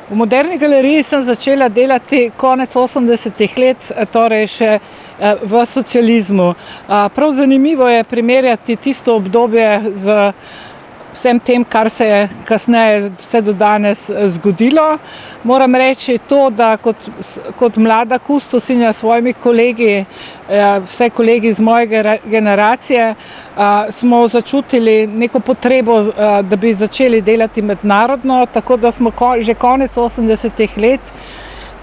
V Moderni galeriji sem začela delati konec 80. let, torej še v socializmu. Prav zanimivo je primerjati tisto obdobje z vsem tem, kar se je kasneje vse do danes zgodilo. Moram reči to, da kot mlada kustosinja s svojimi kolegi, vse kolegi iz moje generacije, smo začutili neko potrebo, da bi začeli delati mednarodno, tako da smo že konec 80. let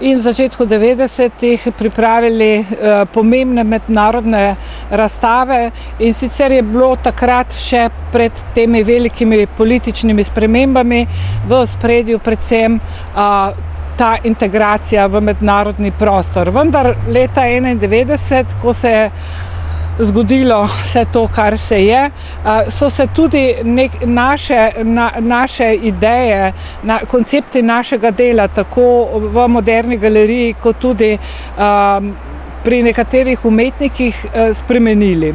in začetku 90. pripravili pomembne mednarodne razstave, in sicer je bilo takrat še pred temi velikimi političnimi spremembami v ospredju predvsem ta integracija v mednarodni prostor. Vendar leta 91, ko se je zgodilo vse to, kar se je, so se tudi naše ideje, koncepti našega dela, tako v Moderni galeriji, kot tudi pri nekaterih umetnikih spremenili.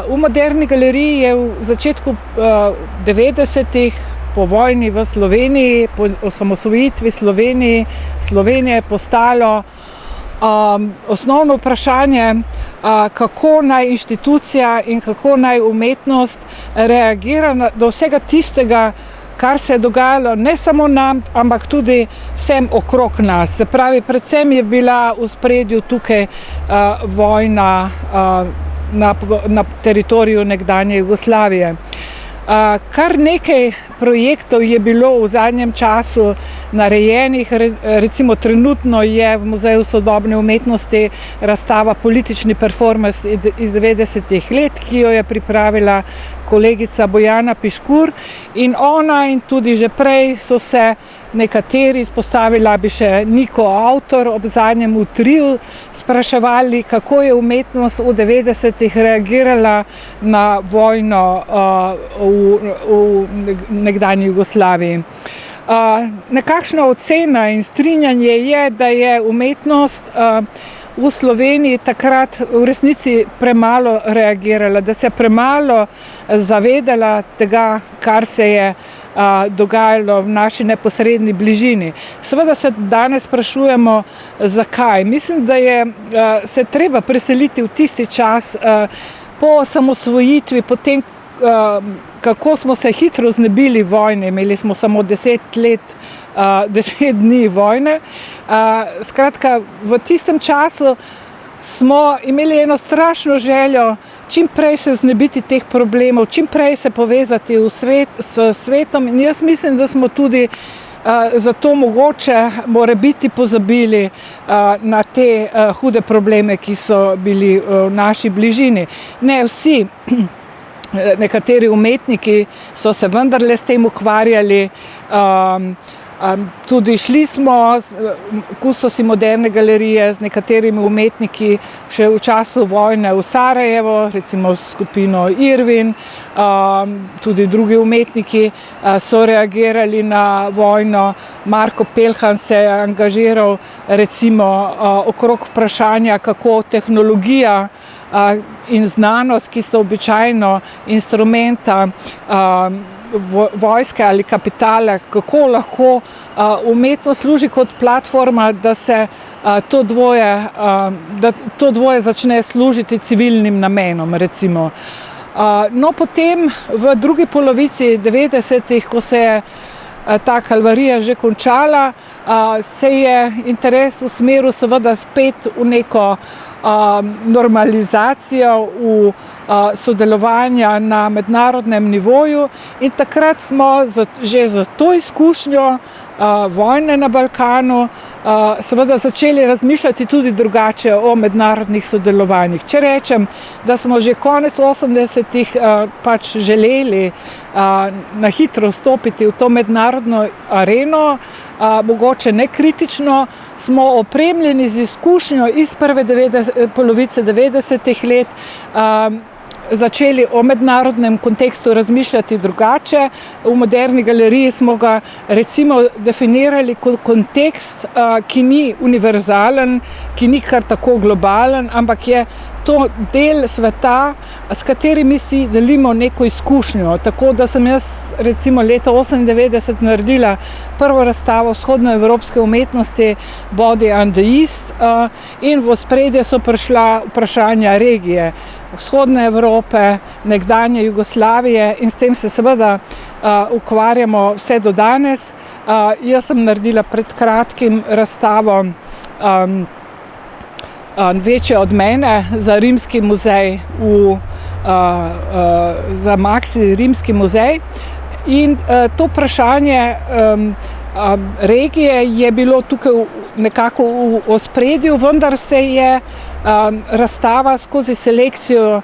V Moderni galeriji je v začetku 90. po vojni v Sloveniji, po osamosvojitvi Slovenije postalo osnovno vprašanje, kako naj inštitucija in kako naj umetnost reagira do vsega tistega, kar se je dogajalo ne samo nam, ampak tudi vsem okrog nas. Se pravi, predvsem je bila v ospredju tukaj vojna na teritoriju nekdanje Jugoslavije. Kar nekaj projektov je bilo v zadnjem času narejenih, recimo trenutno je v Muzeju sodobne umetnosti razstava Politični performans iz 90. let, ki jo je pripravila kolegica Bojana Piškur, in ona in tudi že prej so se nekateri, izpostavila bi še Niko Avtor, ob zadnjem utriju spraševali, kako je umetnost v 90. reagirala na vojno v nekdanji Jugoslaviji. Nekakšna ocena in strinjanje je, da je umetnost v Sloveniji takrat v resnici premalo reagirala, da se je premalo zavedala tega, kar se je dogajalo v naši neposredni bližini. Seveda se danes sprašujemo, zakaj. Mislim, da je se treba preseliti v tisti čas po osamosvojitvi, potem kako smo se hitro znebili vojne, imeli smo samo 10 dni vojne. Skratka, v tistem času smo imeli eno strašno željo čim prej se znebiti teh problemov, čim prej se povezati s svetom, in jaz mislim, da smo tudi zato mogoče morebiti pozabili na te hude probleme, ki so bili v naši bližini. Ne vsi, nekateri umetniki so se vendarle s tem ukvarjali. Tudi šli smo kustosi Moderne galerije z nekaterimi umetniki še v času vojne v Sarajevo, recimo skupino Irvin, tudi drugi umetniki so reagirali na vojno. Marko Pelhan se je angažiral recimo okrog vprašanja, kako tehnologija in znanost, ki sta običajno instrumenta vojske ali kapitala, kako lahko umetnost služi kot platforma, da se to dvoje začne služiti civilnim namenom, recimo. No, potem v drugi polovici 90-ih, ko se je ta kalvarija že končala, se je interes usmeril seveda spet v neko normalizacijo, v sodelovanja na mednarodnem nivoju, in takrat smo že za to izkušnjo vojne na Balkanu seveda začeli razmišljati tudi drugače o mednarodnih sodelovanjih. Če rečem, da smo že konec 80-ih pač želeli na hitro stopiti v to mednarodno areno, mogoče nekritično, smo opremljeni z izkušnjo iz prve polovice 90-ih let, začeli o mednarodnem kontekstu razmišljati drugače. V Moderni galeriji smo ga recimo definirali kot kontekst, ki ni univerzalen, ki ni kar tako globalen, ampak je to del sveta, s katerimi si delimo neko izkušnjo. Tako da sem jaz recimo leta 1998 naredila prvo razstavo vzhodnoevropske umetnosti Body and the East, in v ospredje so prišla vprašanja regije, vzhodne Evrope, nekdanje Jugoslavije, in s tem se seveda ukvarjamo vse do danes. Jaz sem naredila pred kratkim razstavo Večje od mene za Rimski muzej, za Maxi Rimski muzej. In to vprašanje regije je bilo tukaj nekako v ospredju, vendar se je razstava skozi selekcijo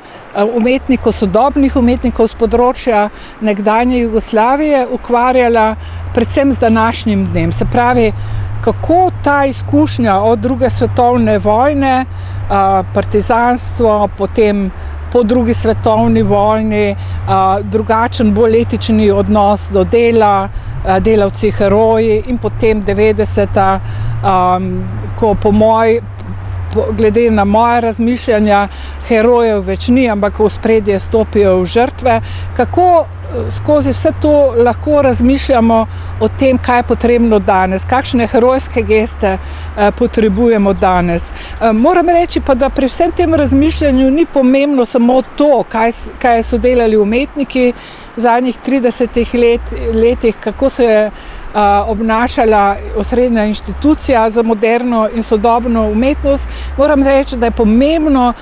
umetnikov, sodobnih umetnikov z področja nekdanje Jugoslavije ukvarjala predvsem z današnjim dnem. Se pravi, kako ta izkušnja od druge svetovne vojne, partizanstvo, potem po drugi svetovni vojni, drugačen, bolj etični odnos do dela, delavci heroji, in potem 90-ta, ko glede na moje razmišljanja herojev več ni, ampak v ospredje stopijo v žrtve. Kako skozi vse to lahko razmišljamo o tem, kaj je potrebno danes, kakšne herojske geste potrebujemo danes. Moram reči pa, da pri vsem tem razmišljanju ni pomembno samo to, kaj so delali umetniki v zadnjih 30 letih, kako se je obnašala osrednja inštitucija za moderno in sodobno umetnost. Moram reči, da je pomembno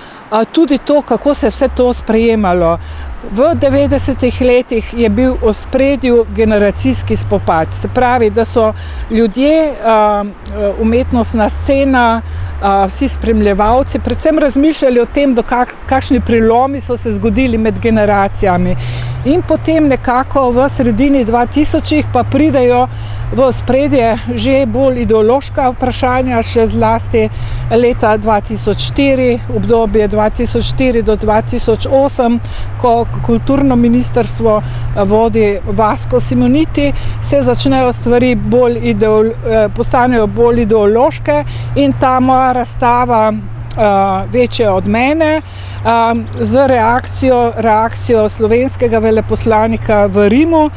tudi to, kako se je vse to sprejemalo. V 90-ih letih je bil v ospredju generacijski spopad. Se pravi, da so ljudje, umetnostna scena, vsi spremljevalci predvsem razmišljali o tem, kakšni prelomi so se zgodili med generacijami. In potem nekako v sredini 2000-ih pa pridejo v ospredje že bolj ideološka vprašanja, še zlasti leta 2004, obdobje 2004 do 2008, ko kulturno ministrstvo vodi Vasko Simoniti, se začnejo stvari postanejo bolj ideološke, in ta moja razstava Večje od mene z reakcijo slovenskega veleposlanika v Rimu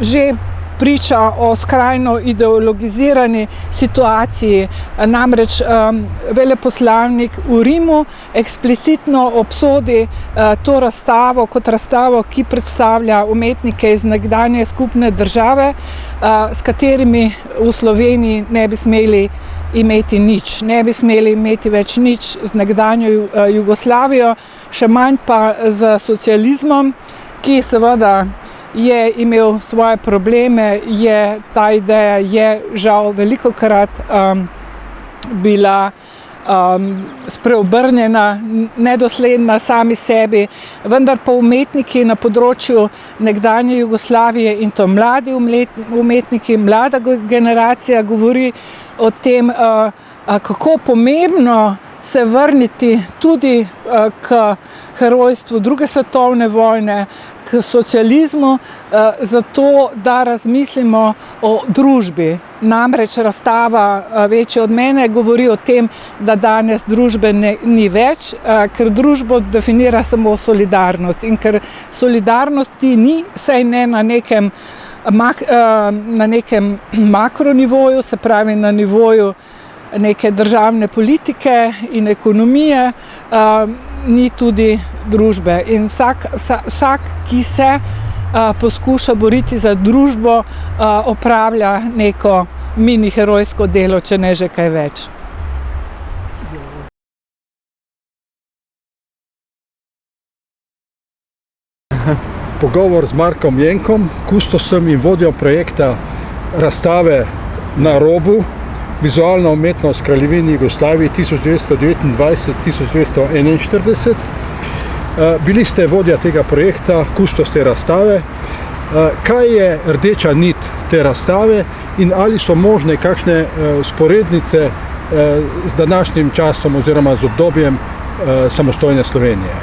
že priča o skrajno ideologizirani situaciji. Namreč veleposlanik v Rimu eksplicitno obsodi to razstavo kot razstavo, ki predstavlja umetnike iz nekdanje skupne države, s katerimi v Sloveniji ne bi smeli imeti nič. Ne bi smeli imeti več nič z nekdanjo Jugoslavijo, še manj pa z socializmom, ki seveda je imel svoje probleme, ta ideja je žal velikokrat bila spreobrnjena, nedosledna sami sebi, vendar pa umetniki na področju nekdanje Jugoslavije, in to mladi umetniki, mlada generacija govori o tem, kako pomembno se vrniti tudi k herojstvu druge svetovne vojne, k socializmu, zato da razmislimo o družbi. Namreč razstava Večje od mene govori o tem, da danes družbe ni več, ker družbo definira samo solidarnost, in ker solidarnosti ni, vsaj ne na nekem makronivoju, se pravi na nivoju neke državne politike in ekonomije, ni tudi družbe. In vsak, ki se poskuša boriti za družbo, opravlja neko mini herojsko delo, če ne že kaj več. Pogovor z Markom Jenkom, kustosom in vodjo projekta razstave Na robu, vizualna umetnost Kraljevini Jugoslaviji 1929-1941. Bili ste vodja tega projekta, kustos te razstave. Kaj je rdeča nit te razstave in ali so možne kakšne sporednice z današnjim časom oziroma z obdobjem samostojne Slovenije?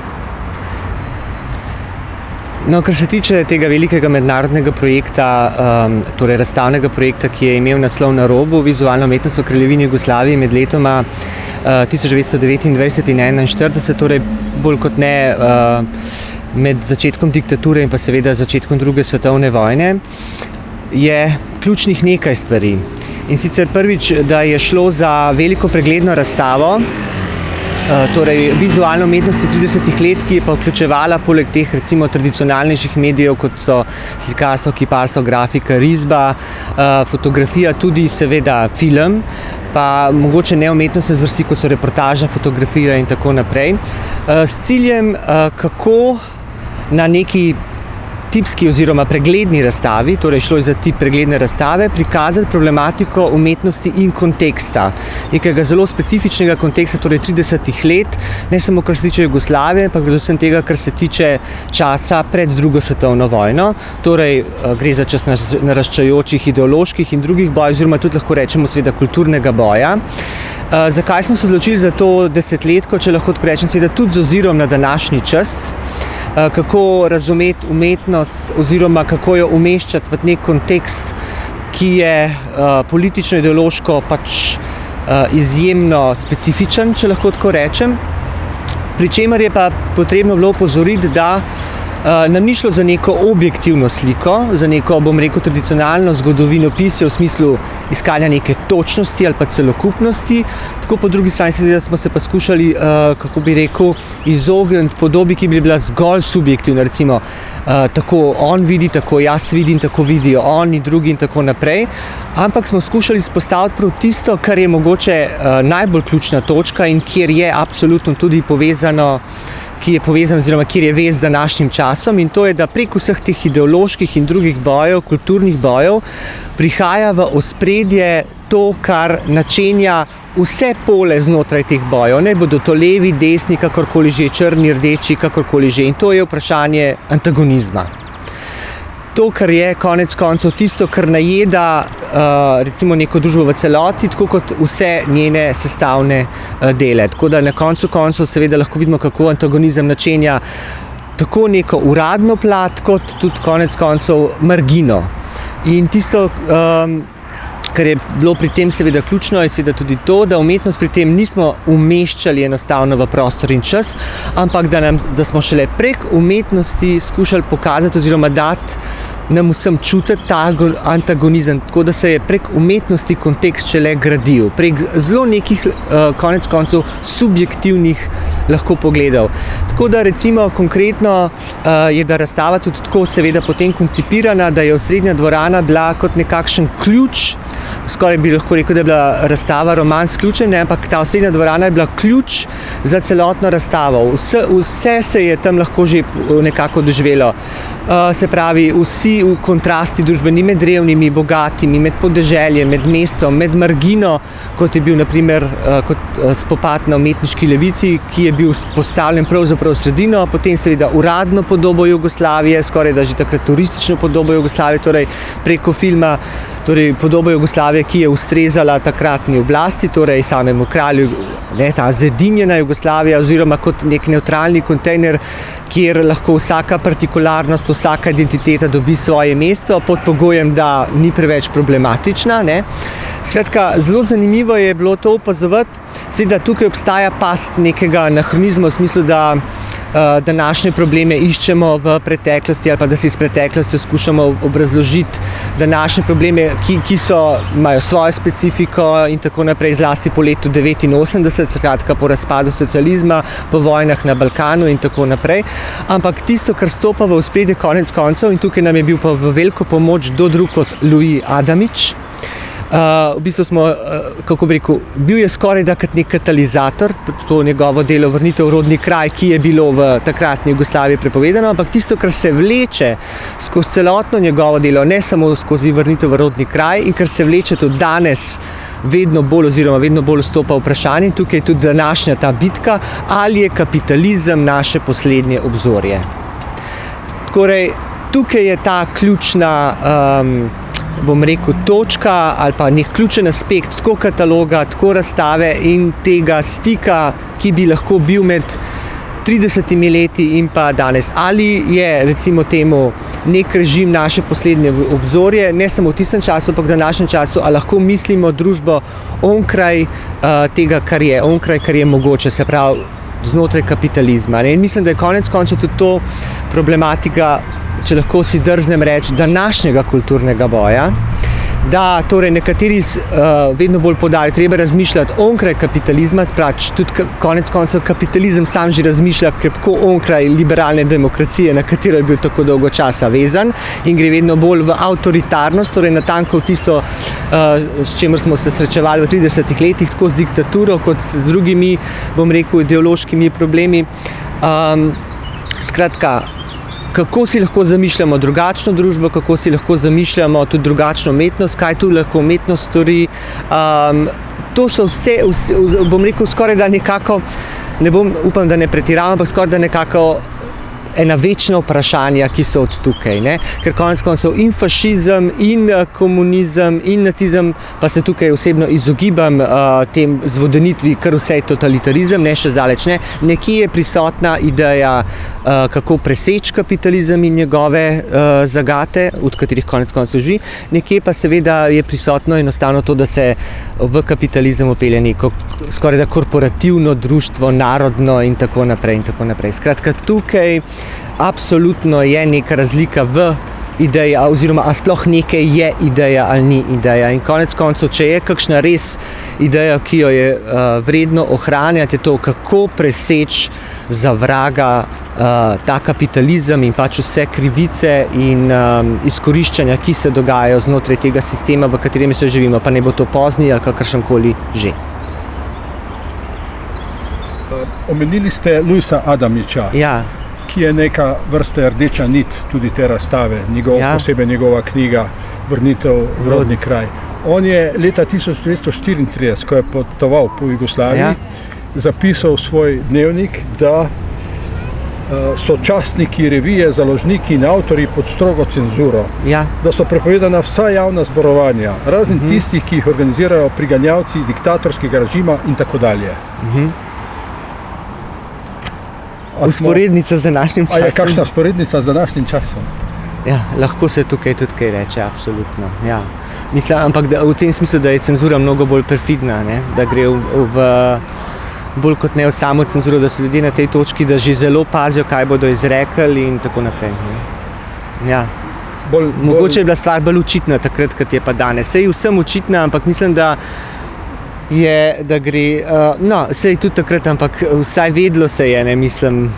No, kar se tiče tega velikega mednarodnega projekta, torej razstavnega projekta, ki je imel naslov Na robu, vizualna umetnost v Kraljevini Jugoslaviji med letoma 1929 in 1941, torej bolj kot ne med začetkom diktature in pa seveda začetkom druge svetovne vojne, je ključnih nekaj stvari. In sicer prvič, da je šlo za veliko pregledno razstavo, torej vizualne umetnosti 30 let, ki je pa vključevala poleg teh recimo tradicionalnejših medijev, kot so slikarstvo, kiparstvo, grafika, risba, fotografija, tudi seveda film, pa mogoče ne umetnostne zvrsti, kot so reportaža, fotografija in tako naprej, s ciljem, kako na neki tipski oziroma pregledni razstavi, torej šlo je za tip pregledne razstave, prikazati problematiko umetnosti in konteksta. Nekega zelo specifičnega konteksta, torej 30 let, ne samo kar se tiče Jugoslavije, ampak predvsem tega, kar se tiče časa pred drugo svetovno vojno. Torej gre za čas naraščajočih ideoloških in drugih bojev, oziroma tudi lahko rečemo seveda kulturnega boja. Zakaj smo se odločili za to desetletko, če lahko tako rečem, seveda tudi z ozirom na današnji čas, kako razumeti umetnost oziroma kako jo umeščati v nek kontekst, ki je politično-ideološko pač izjemno specifičen, če lahko tako rečem. Pri čemer je pa potrebno bilo opozoriti, da nam ni šlo za neko objektivno sliko, za neko, bom rekel, tradicionalno zgodovinopisje v smislu iskanja neke točnosti ali pa celokupnosti. Tako po drugi strani seveda smo se pa skušali, kako bi rekel, izogniti podobi, ki bi bila zgolj subjektivna, recimo tako on vidi, tako jaz vidim, tako vidijo oni, drugi in tako naprej. Ampak smo skušali izpostaviti prav tisto, kar je mogoče najbolj ključna točka in kjer je absolutno tudi povezano, oziroma kjer je vez z današnjim časom, in to je, da prek vseh teh ideoloških in drugih bojev, kulturnih bojev, prihaja v ospredje to, kar načenja vse pole znotraj teh bojev. Ne bodo to levi, desni, kakorkoli že, črni, rdeči, kakorkoli že. In to je vprašanje antagonizma. To, kar je konec koncev tisto, kar najeda recimo neko družbo v celoti, tako kot vse njene sestavne dele. Tako da na koncu koncev seveda lahko vidimo, kako antagonizem načenja tako neko uradno plat, kot tudi konec koncev margino. In tisto, kar je bilo pri tem seveda ključno, je seveda tudi to, da umetnost pri tem nismo umeščali enostavno v prostor in čas, ampak da smo šele prek umetnosti skušali pokazati oziroma dati nam vsem čutiti ta antagonizem, tako da se je prek umetnosti kontekst šele gradil, prek zelo nekih konec koncev subjektivnih lahko pogledov. Tako da recimo konkretno je bila razstava tudi tako seveda potem koncipirana, da je osrednja dvorana bila kot nekakšen ključ, skoraj bi lahko rekel, da je bila razstava roman s ključem, ampak ta osrednja dvorana je bila ključ za celotno razstavo. Vse se je tam lahko že nekako doživelo. Se pravi, vsi v kontrasti družbeni med revnimi, bogatimi, med podeželjem, med mestom, med margino, kot je bil na primer kot spopad na umetniški levici, ki je bil postavljen pravzaprav v sredino, potem seveda uradno podobo Jugoslavije, skoraj da že takrat turistično podobo Jugoslavije, torej preko filma, torej podobo Jugoslavije, ki je ustrezala takratni oblasti, torej samemu kralju, ta zedinjena Jugoslavija oziroma kot nek nevtralni kontejner, kjer lahko vsaka partikularnost, vsaka identiteta dobi svoje mesto pod pogojem, da ni preveč problematična. Skratka, zelo zanimivo je bilo to opazovati, seveda tukaj obstaja past nekega anahronizma v smislu, da današnje probleme iščemo v preteklosti ali pa da si s preteklostjo skušamo obrazložiti današnje probleme, ki imajo svojo specifiko in tako naprej, zlasti po letu 1989, skratka po razpadu socializma, po vojnah na Balkanu in tako naprej. Ampak tisto, kar stopa v ospredje konec koncev, in tukaj nam je bil pa v veliko pomoč kdo drug kot Louis Adamič. V bistvu smo, kako bi rekel, bil je skoraj da kot nek katalizator, to njegovo delo Vrnitev v rodni kraj, ki je bilo v takratni Jugoslaviji prepovedano, ampak tisto, kar se vleče skozi celotno njegovo delo, ne samo skozi Vrnitev v rodni kraj, in kar se vleče tudi danes vedno bolj vstopa vprašanje, tukaj je tudi današnja ta bitka, ali je kapitalizem naše poslednje obzorje. Torej, tukaj je ta ključna bom rekel, točka ali pa nek ključen aspekt tako kataloga, tako razstave in tega stika, ki bi lahko bil med 30 leti in pa danes. Ali je recimo temu nek režim naše poslednje obzorje, ne samo v tistem času, ampak v današnjem času, a lahko mislimo družbo onkraj tega, kar je mogoče, se pravi znotraj kapitalizma. Ne? In mislim, da je konec koncev tudi to problematika, če lahko si drznem reči, današnjega kulturnega boja, da torej nekateri vedno bolj poudarjajo, treba razmišljati onkraj kapitalizma, pač tudi konec koncev kapitalizem sam že razmišlja krepko onkraj liberalne demokracije, na katero je bil tako dolgo časa vezan in gre vedno bolj v avtoritarnost, torej natanko v tisto, s čemer smo se srečevali v 30 letih, tako z diktaturo kot z drugimi, bom rekel, ideološkimi problemi. Skratka, kako si lahko zamišljamo drugačno družbo, kako si lahko zamišljamo tudi drugačno umetnost, kaj tu lahko umetnost stori. To so vse, bom rekel, skoraj da nekako, upam, da ne pretiravam, ampak skoraj da nekako ena večna vprašanja, ki so od tukaj, ne? Ker konec koncev in fašizem, in komunizem, in nacizem, pa se tukaj osebno izogibam tem zvodenitvi, kar vse je totalitarizem, ne, še zdaleč ne. Nekje je prisotna ideja, kako preseči kapitalizem in njegove zagate, od katerih konec koncev živi, nekje pa seveda je prisotno enostavno to, da se v kapitalizem vpelje neko skoraj da korporativno društvo, narodno in tako naprej in tako naprej. Skratka, tukaj absolutno je neka razlika v ideji, oziroma a sploh nekaj je ideja ali ni ideja. In konec koncev, če je kakšna res ideja, ki jo je vredno ohranjati, je to, kako preseči za vraga ta kapitalizem in pač vse krivice in izkoriščanja, ki se dogajajo znotraj tega sistema, v katerem se živimo, pa ne bo to pozni ali kakršenkoli že. Omenili ste Luisa Adamiča. Ja. Ki je neka vrsta rdeča nit tudi te razstave, posebej njegova knjiga Vrnitev v rodni kraj. On je leta 1934, ko je potoval po Jugoslaviji, zapisal svoj dnevnik, da so častniki revije, založniki in avtorji pod strogo cenzuro, da so prepovedana vsa javna zborovanja, razen tistih, ki jih organizirajo priganjavci diktatorskega režima in tako dalje. Usporednica z današnjim časom. A je kakšna sporednica z današnjim časom? Ja, lahko se tukaj tudi kaj reče, absolutno. Ja. Mislim, ampak v tem smislu, da je cenzura mnogo bolj perfidna, ne? Da gre bolj kot ne v samo cenzuro, da so ljudje na tej točki, da že zelo pazijo, kaj bodo izrekli in tako naprej. Ja. Mogoče je bila stvar bolj očitna takrat, kot je pa danes. Sej vsem očitna, ampak mislim, da gre, sej tudi takrat, ampak vsaj vedlo se je, ne, mislim,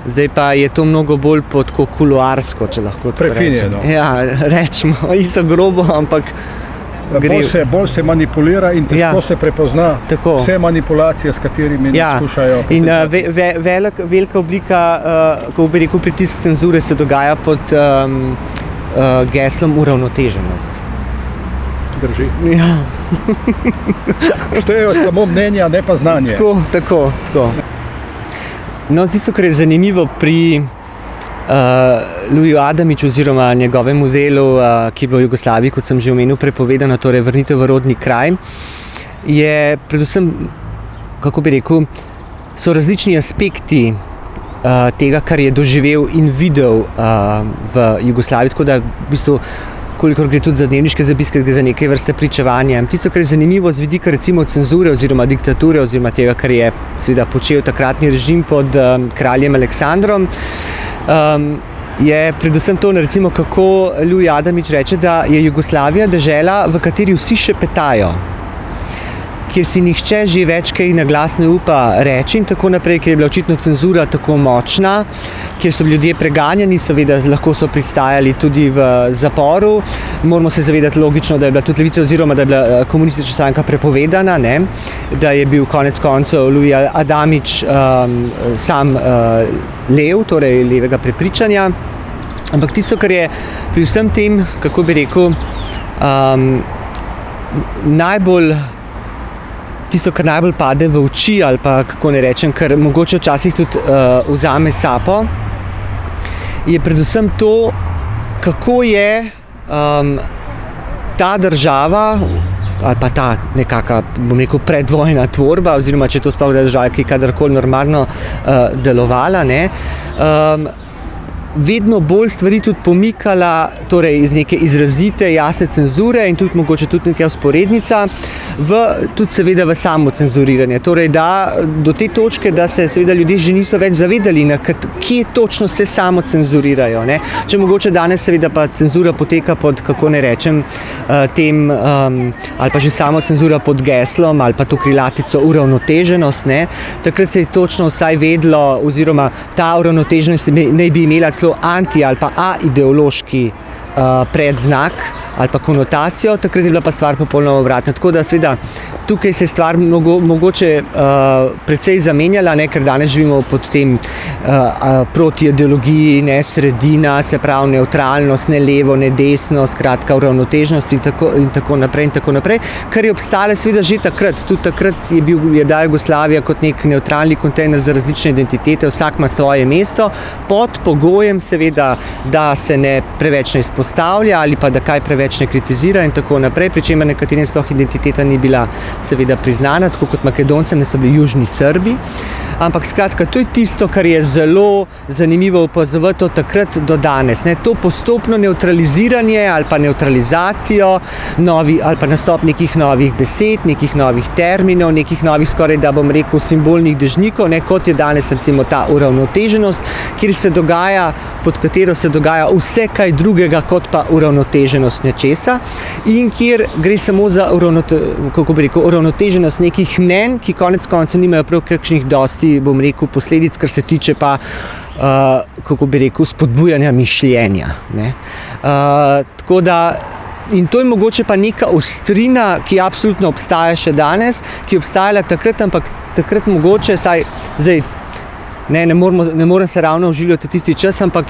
zdaj pa je to mnogo bolj tako kuluarsko, če lahko tako rečem. Prefinjeno. Ja, rečemo, isto grobo, ampak bolj se manipulira in težko se prepozna vse manipulacije, s katerimi skušajo. In velika oblika, ko bi rekel, pritisk cenzure se dogaja pod geslom uravnoteženost. Drži. Ja. Štejejo samo mnenja, ne pa znanje. Tako. No, tisto, kar je zanimivo pri Luiju Adamiču oziroma njegovemu delu, ki je bilo v Jugoslaviji, kot sem že omenil, prepovedano, torej Vrnitev v rodni kraj, je predvsem, kako bi rekel, so različni aspekti tega, kar je doživel in videl v Jugoslaviji, tako da v bistvu kolikor gre tudi za dnevniške zapiske, gre za neke vrste pričevanja. Tisto, kar je zanimivo z vidika recimo cenzure oziroma diktature oziroma tega, kar je seveda počel takratni režim pod kraljem Aleksandrom, je predvsem to, recimo, kako Luij Adamič reče, da je Jugoslavija dežela, v kateri vsi šepetajo, kjer si nihče že več kaj na glas ne upa reči in tako naprej, ker je bila očitno cenzura tako močna, kjer so ljudje preganjani, seveda lahko so pristajali tudi v zaporu. Moramo se zavedati logično, da je bila tudi levica oziroma da je bila komunistična stranka prepovedana, ne? Da je bil konec koncev Luij Adamič sam lev, torej levega prepričanja. Ampak tisto, kar je pri vsem tem, kako bi rekel, tisto, kar najbolj pade v oči ali pa, kako ne rečem, kar mogoče včasih tudi vzame sapo, je predvsem to, kako je ta država ali pa ta nekaka, bom rekel, predvojna tvorba, oziroma če to sploh država, ki je kadarkoli normalno delovala, ne. Vedno bolj stvari tudi pomikala, torej iz neke izrazite, jasne cenzure in tudi mogoče tudi neka vzporednica tudi seveda v samo cenzuriranje. Torej, da do te točke, da se seveda ljudje že niso več zavedali, kje točno se samo cenzurirajo, ne. Če mogoče danes seveda pa cenzura poteka pod, kako ne rečem, tem, ali pa že samo cenzura pod geslom, ali pa to krilatico uravnoteženost, ne. Takrat se je točno vsaj vedlo, oziroma ta uravnoteženost naj bi imela anti- ali pa aideološki predznak ali pa konotacijo, takrat je bila pa stvar popolnoma obratna. Tako da seveda tukaj se je stvar mogoče precej zamenjala, ne, ker danes živimo pod tem proti ideologiji, ne sredina, se pravi nevtralnost, ne levo, ne desno, skratka uravnoteženost in tako naprej, kar je obstalo seveda že takrat. Tudi takrat je bila Jugoslavija kot nek nevtralni kontejner za različne identitete, vsak ima svoje mesto, pod pogojem seveda, da se ne preveč ne izpostavlja ali pa da kaj preveč ne kritizira in tako naprej, pri čemer nekaterim sploh identiteta ni bila seveda priznana, tako kot Makedoncem ne so bili južni Srbi. Ampak skratka, to je tisto, kar je zelo zanimivo opazovati od takrat do danes, ne. To postopno nevtraliziranje ali pa nevtralizacijo ali pa nastop nekih novih besed, nekih novih terminov, nekih novih skoraj, da bom rekel, simbolnih dežnikov, ne, kot je danes recimo ta uravnoteženost, pod katero se dogaja vse kaj drugega kot pa uravnoteženost nečesa in kjer gre samo za uravnoteženost nekih mnenj, ki konec koncev nimajo prav kakšnih dosti, bom rekel, posledic, kar se tiče pa spodbujanja mišljenja, ne. Tako da in to je mogoče pa neka ostrina, ki absolutno obstaja še danes, ki je obstajala takrat, ampak takrat mogoče, saj zdaj ne morem se ravno vživljati tisti čas, ampak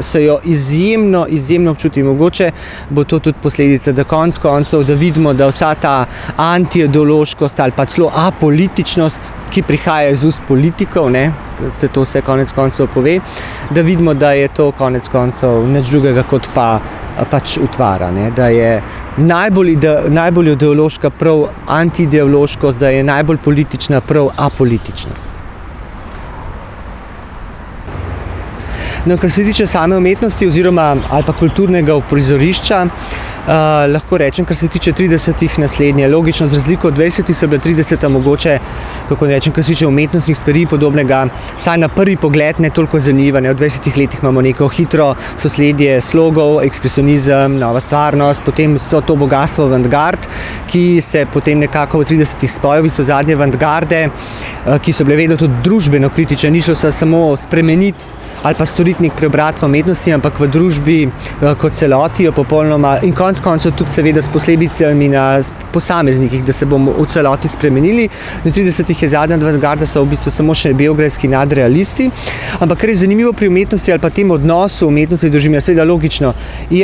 se jo izjemno občuti. Mogoče bo to tudi posledica, da konec koncev, da vidimo, da vsa ta antiideološkost ali pa celo apolitičnost, ki prihaja iz ust politikov, ne, se to vse konec koncev pove, da vidimo, da je to konec koncev nič drugega kot pa pač utvara, ne, da je najbolj ideološka prav antiideološkost, da je najbolj politična prav apolitičnost. No, kar se tiče same umetnosti oziroma ali pa kulturnega uprizorišča, lahko rečem, kar se tiče 30-ih naslednje. Logično, z razliko od 20-ih so bila 30-ta mogoče, kako rečem, kar se tiče umetnostnih stvari podobnega, saj na prvi pogled ne toliko zanimiva. V 20-ih letih imamo neko hitro sosledje slogov, ekspresionizem, nova stvarnost, potem so to bogatstvo avantgard, ki se potem nekako v 30-ih spojevi so zadnje avantgarde, ki so bile vedno tudi družbeno kritične, ni šlo se samo spremeniti ali pa storiti nek preobrat v umetnosti, ampak v družbi kot celoti jo popolnoma in konec koncev tudi seveda s posledicami na posameznikih, da se bomo v celoti spremenili. V 30-ih je zadnja avantgarda so v bistvu samo še beograjski nadrealisti, ampak kar je zanimivo pri umetnosti ali pa tem odnosu umetnosti do življenja, seveda logično,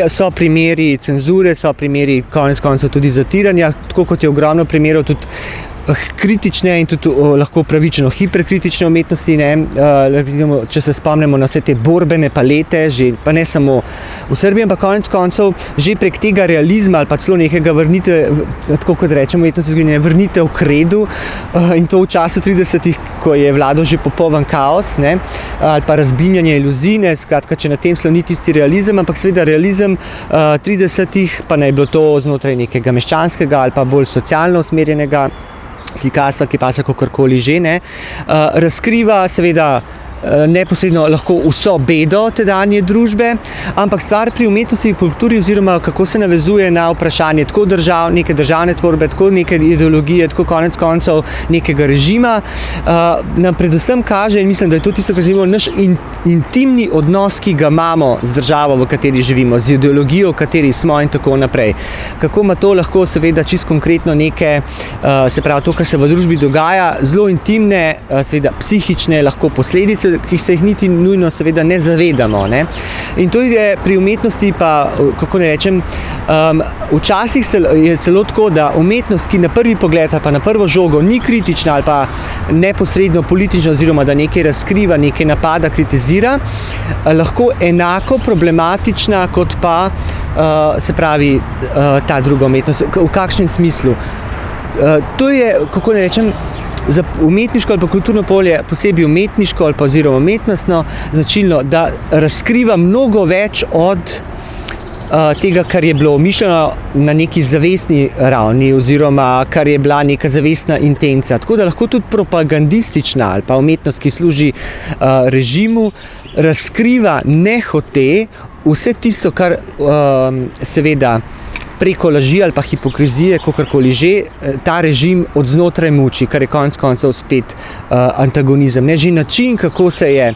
so primeri cenzure, so primeri konec koncev tudi zatiranja, tako kot je ogromno primerov tudi kritične in tudi lahko pravično hiperkritične umetnosti, ne, če se spomnimo na vse te borbene palete, že, pa ne samo v Srbiji, ampak konec koncev že prek tega realizma ali pa celo nekega tako kot rečemo, vrnitev k redu in to v času 30-ih, ko je vladal že popoln kaos, ne, ali pa razbinjanje iluzij, ne, skratka, če na tem sloni tisti realizem, ampak seveda realizem 30-ih, pa naj bilo to znotraj nekega meščanskega ali pa bolj socialno usmerjenega slikarstva, ki pa se kakorkoli že, ne, razkriva seveda neposredno lahko vso bedo tedanje družbe, ampak stvar pri umetnosti in kulturi oziroma kako se navezuje na vprašanje tako neke državne tvorbe, tako neke ideologije, tako konec koncev nekega režima, nam predvsem kaže in mislim, da je to tisto, kar želimo, naš intimni odnos, ki ga imamo z državo, v kateri živimo, z ideologijo, v kateri smo in tako naprej. Kako ima to lahko seveda čisto konkretno neke, se pravi to, kar se v družbi dogaja, zelo intimne, seveda psihične lahko posledice ki se jih niti nujno seveda ne zavedamo. Ne. In to je pri umetnosti pa, kako ne rečem, včasih je celo tako, da umetnost, ki na prvi pogled ali pa na prvo žogo ni kritična ali pa neposredno politična oziroma da nekaj razkriva, nekaj napada, kritizira, lahko enako problematična kot pa se pravi ta druga umetnost. V kakšnem smislu? To je, kako ne rečem, za umetniško ali pa kulturno polje, posebej umetniško ali pa oziroma umetnostno značilno, da razkriva mnogo več od tega, kar je bilo mišljeno na neki zavestni ravni oziroma kar je bila neka zavestna intenca. Tako da lahko tudi propagandistična ali pa umetnost, ki služi režimu, razkriva nehote vse tisto, kar seveda preko laži ali pa hipokrizije, kakorkoli že, ta režim od znotraj muči, kar je konec koncev spet antagonizem. Ne, že način, kako se je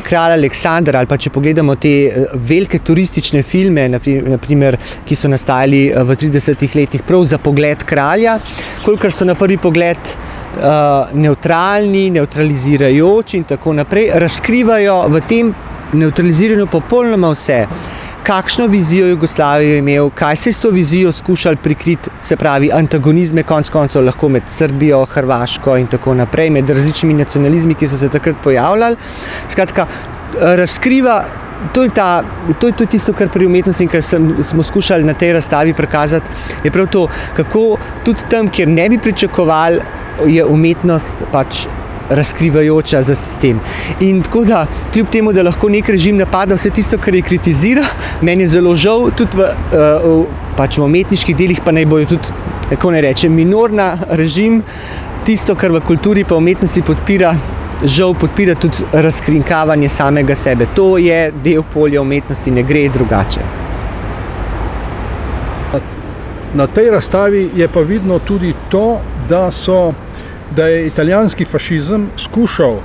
kralj Aleksander, ali pa če pogledamo te velike turistične filme, naprimer, ki so nastajali v 30 letih prav za pogled kralja, kolikor so na prvi pogled nevtralni, nevtralizirajoči in tako naprej, razkrivajo v tem nevtraliziranju popolnoma vse. Kakšno vizijo Jugoslavije je imel, kaj se je s to vizijo skušali prikriti, se pravi antagonizme konec koncev lahko med Srbijo, Hrvaško in tako naprej, med različnimi nacionalizmi, ki so se takrat pojavljali. Skratka, razkriva, to je tisto, kar pri umetnosti in kar smo skušali na tej razstavi prikazati, je prav to, kako tudi tam, kjer ne bi pričakovali, je umetnost pač razkrivajoča za sistem. In tako da, kljub temu, da lahko nek režim napada vse tisto, kar je kritizira, meni je zelo žal, tudi v umetniških delih pa naj bojo tudi, tako ne rečem, minorna režim, tisto, kar v kulturi pa umetnosti podpira, žal podpira tudi razkrinkavanje samega sebe. To je del polja umetnosti, ne gre drugače. Na tej razstavi je pa vidno tudi to, da je italijanski fašizem skušal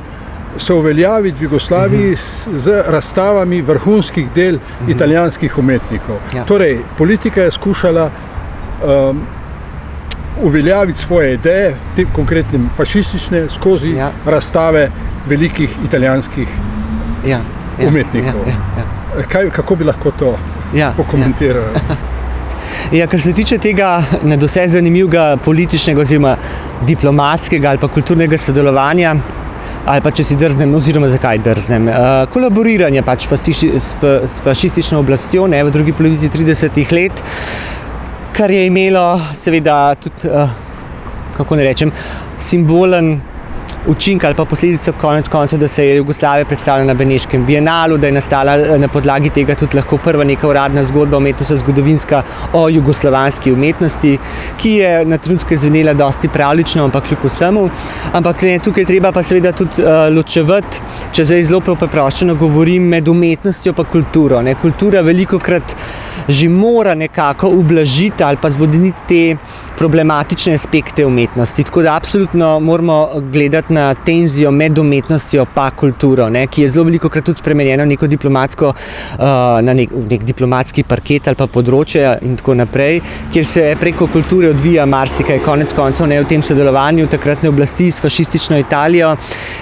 se uveljaviti v Jugoslaviji z razstavami vrhunskih del italijanskih umetnikov. Ja. Torej, politika je skušala uveljaviti svoje ideje, v tem konkretnem fašistične, skozi razstave velikih italijanskih umetnikov. Kako bi lahko to pokomentirali? Ja, kar se tiče tega nadvse zanimivega političnega oziroma diplomatskega ali pa kulturnega sodelovanja, ali pa če si drznem, oziroma zakaj drznem, kolaboriranja pač s fašistično oblastjo, ne, v drugi polovici 30 let, kar je imelo seveda tudi, kako ne rečem, simbolen učink ali pa posledico konec koncev, da se je Jugoslavija predstavila na Beneškem bienalu, da je nastala na podlagi tega tudi lahko prva neka uradna zgodba umetnostna zgodovinska o jugoslovanski umetnosti, ki je na trenutke zvenela dosti pravlično, ampak kljub vsemu. Ampak ne, tukaj treba pa seveda tudi ločevati, če zdaj zelo preproščeno govorim, med umetnostjo pa kulturo. Ne. Kultura velikokrat že mora nekako ublažiti ali pa zvodeniti te problematične aspekte umetnosti. Tako da absolutno moramo gledati na tenzijo med umetnostjo pa kulturo, ne, ki je zelo velikokrat tudi spremenjena v neko diplomatsko, na nek diplomatski parket ali pa področje in tako naprej, kjer se preko kulture odvija marsikaj, konec koncev, ne, v tem sodelovanju takratne oblasti s fašistično Italijo,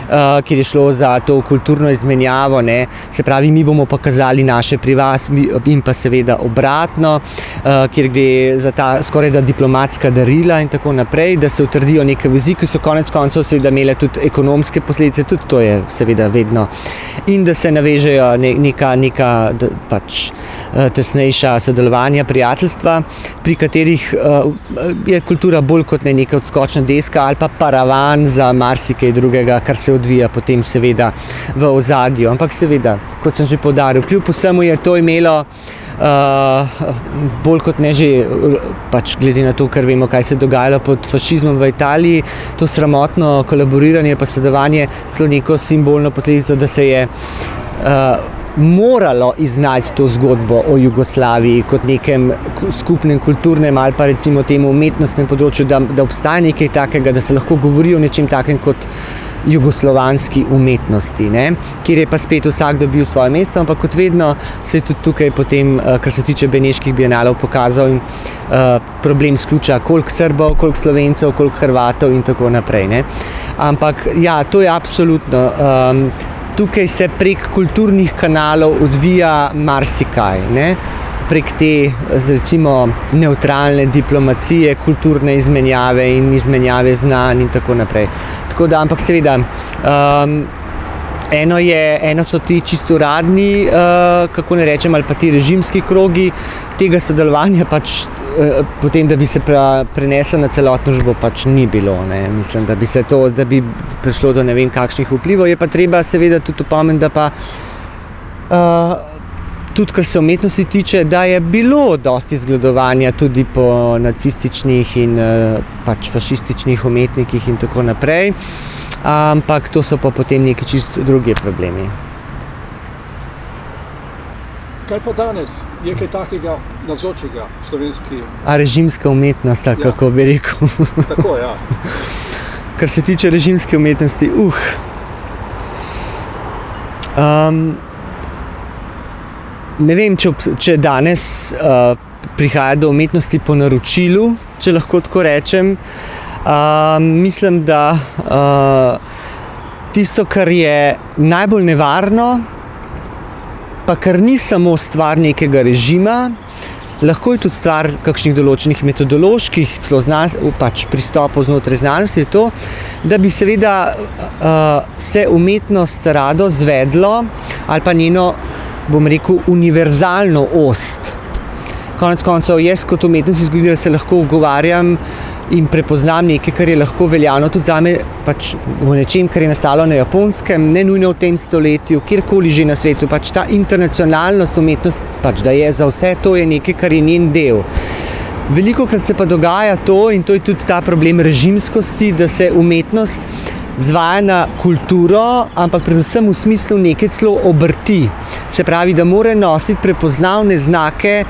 kjer je šlo za to kulturno izmenjavo, ne, se pravi, mi bomo pokazali naše pri vas in pa seveda obratno, kjer gre za ta skoraj da diplomatska darila in tako naprej, da se utrdijo neke vezi, ki so konec koncev seveda imele tudi ekonomske posledice, tudi to je seveda vedno. In da se navežejo neka pač tesnejša sodelovanja, prijateljstva, pri katerih je kultura bolj kot neka odskočna deska ali pa paravan za marsikaj drugega, kar se odvija potem seveda v ozadju. Ampak seveda, kot sem že poudaril, kljub vsemu je to imelo bolj kot ne že, pač glede na to, kar vemo, kaj se je dogajalo pod fašizmom v Italiji, to sramotno kolaboriranje pa sodelovanje celo neko simbolno posledico, da se je moralo iznajti to zgodbo o Jugoslaviji kot nekem skupnem kulturnem ali pa recimo temu umetnostnem področju, da obstaja nekaj takega, da se lahko govori o nečem takem kot jugoslovanski umetnosti, ne? Kjer je pa spet vsak dobil svoje mesto, ampak kot vedno se je tudi tukaj potem, kar se tiče beneških bienalov, pokazal in problem sključa koliko Srbov, koliko Slovencev, koliko Hrvatov in tako naprej, ne? Ampak ja, to je absolutno. tukaj se prek kulturnih kanalov odvija marsikaj, ne? Prek te, recimo, nevtralne diplomacije, kulturne izmenjave in izmenjave znanj in tako naprej. Tako da, ampak seveda, eno so ti čisto uradni, kako ne rečem, ali pa ti režimski krogi, tega sodelovanja pač potem, da bi se preneslo na celotno družbo, pač ni bilo, ne. Mislim, da bi prišlo do ne vem kakšnih vplivov. Je pa treba seveda tudi opomniti, da pa tudi kar se umetnosti tiče, da je bilo dosti zgledovanja tudi po nacističnih in pač fašističnih umetnikih in tako naprej, ampak to so pa potem neki čisto drugi problemi. Kaj pa danes? Je kaj takega navzočega v slovenski? Režimska umetnost, ali kako bi rekel. Tako, ja. Kar se tiče režimske umetnosti, ne vem, če danes prihaja do umetnosti po naročilu, če lahko tako rečem. Mislim, da tisto, kar je najbolj nevarno, pa kar ni samo stvar nekega režima, lahko je tudi stvar kakšnih določenih metodoloških pač pristopov znotraj znanosti, je to, da bi seveda se umetnost rado zvedlo ali pa njeno, bom rekel, univerzalno ost. Konec koncev, jaz kot umetnostni zgodovinar se lahko ugovarjam in prepoznam nekaj, kar je lahko veljavno tudi zame, pač v nečem, kar je nastalo na Japonskem, ne nujno v tem stoletju, kjerkoli že na svetu, pač ta internacionalnost umetnost, pač da je za vse to je nekaj, kar je njen del. Velikokrat se pa dogaja to, in to je tudi ta problem režimskosti, da se umetnost zvaja na kulturo, ampak predvsem v smislu neke celo obrti. Se pravi, da mora nositi prepoznavne znake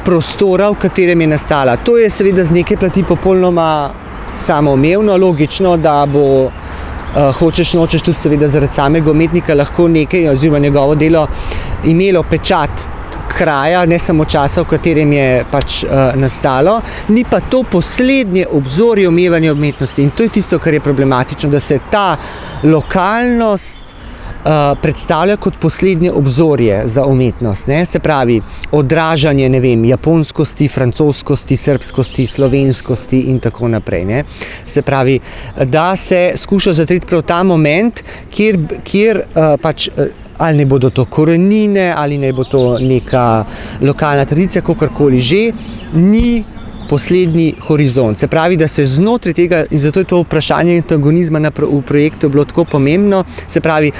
prostora, v katerem je nastala. To je seveda z neke plati popolnoma samoumevno, logično, da bo hočeš nočeš tudi seveda zaradi samega umetnika lahko nekaj oziroma njegovo delo imelo pečat kraja, ne samo časa, v katerem je pač nastalo, ni pa to poslednje obzorje omevanja umetnosti. In to je tisto, kar je problematično, da se ta lokalnost predstavlja kot poslednje obzorje za umetnost, ne? Se pravi, odražanje, ne vem, japonskosti, francoskosti, srbskosti, slovenskosti in tako naprej, ne? Se pravi, da se skuša zatreti prav ta moment, kjer pač ali ne bodo to korenine, ali ne bo to neka lokalna tradicija, kakorkoli že, ni poslednji horizont. Se pravi, da se znotraj tega, in zato je to vprašanje antagonizma v projektu bilo tako pomembno, se pravi,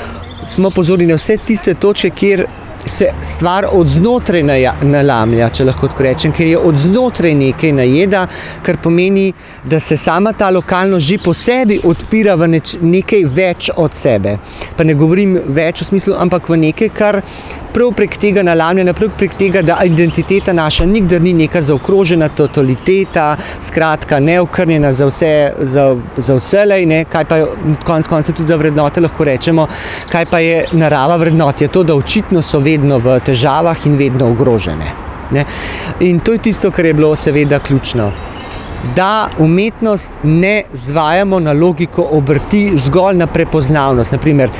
smo pozorni na vse tiste točke, kjer se stvar od znotraj nalamlja, če lahko tako rečem, ker je od znotraj nekaj najeda, kar pomeni, da se sama ta lokalnost že po sebi odpira v nekaj več od sebe. Pa ne govorim več v smislu, ampak v nekaj, kar prav prek tega nalamljanja, prav prek tega, da identiteta naša nikdar ni neka zaokrožena totaliteta, skratka neokrnjena za vselej, ne, kaj pa konec koncev tudi za vrednote lahko rečemo, kaj pa je narava vrednot, je to, da očitno so vedno v težavah in vedno ogrožene, ne. In to je tisto, kar je bilo seveda ključno. Da umetnost ne zvajamo na logiko obrti zgolj na prepoznavnost, naprimer,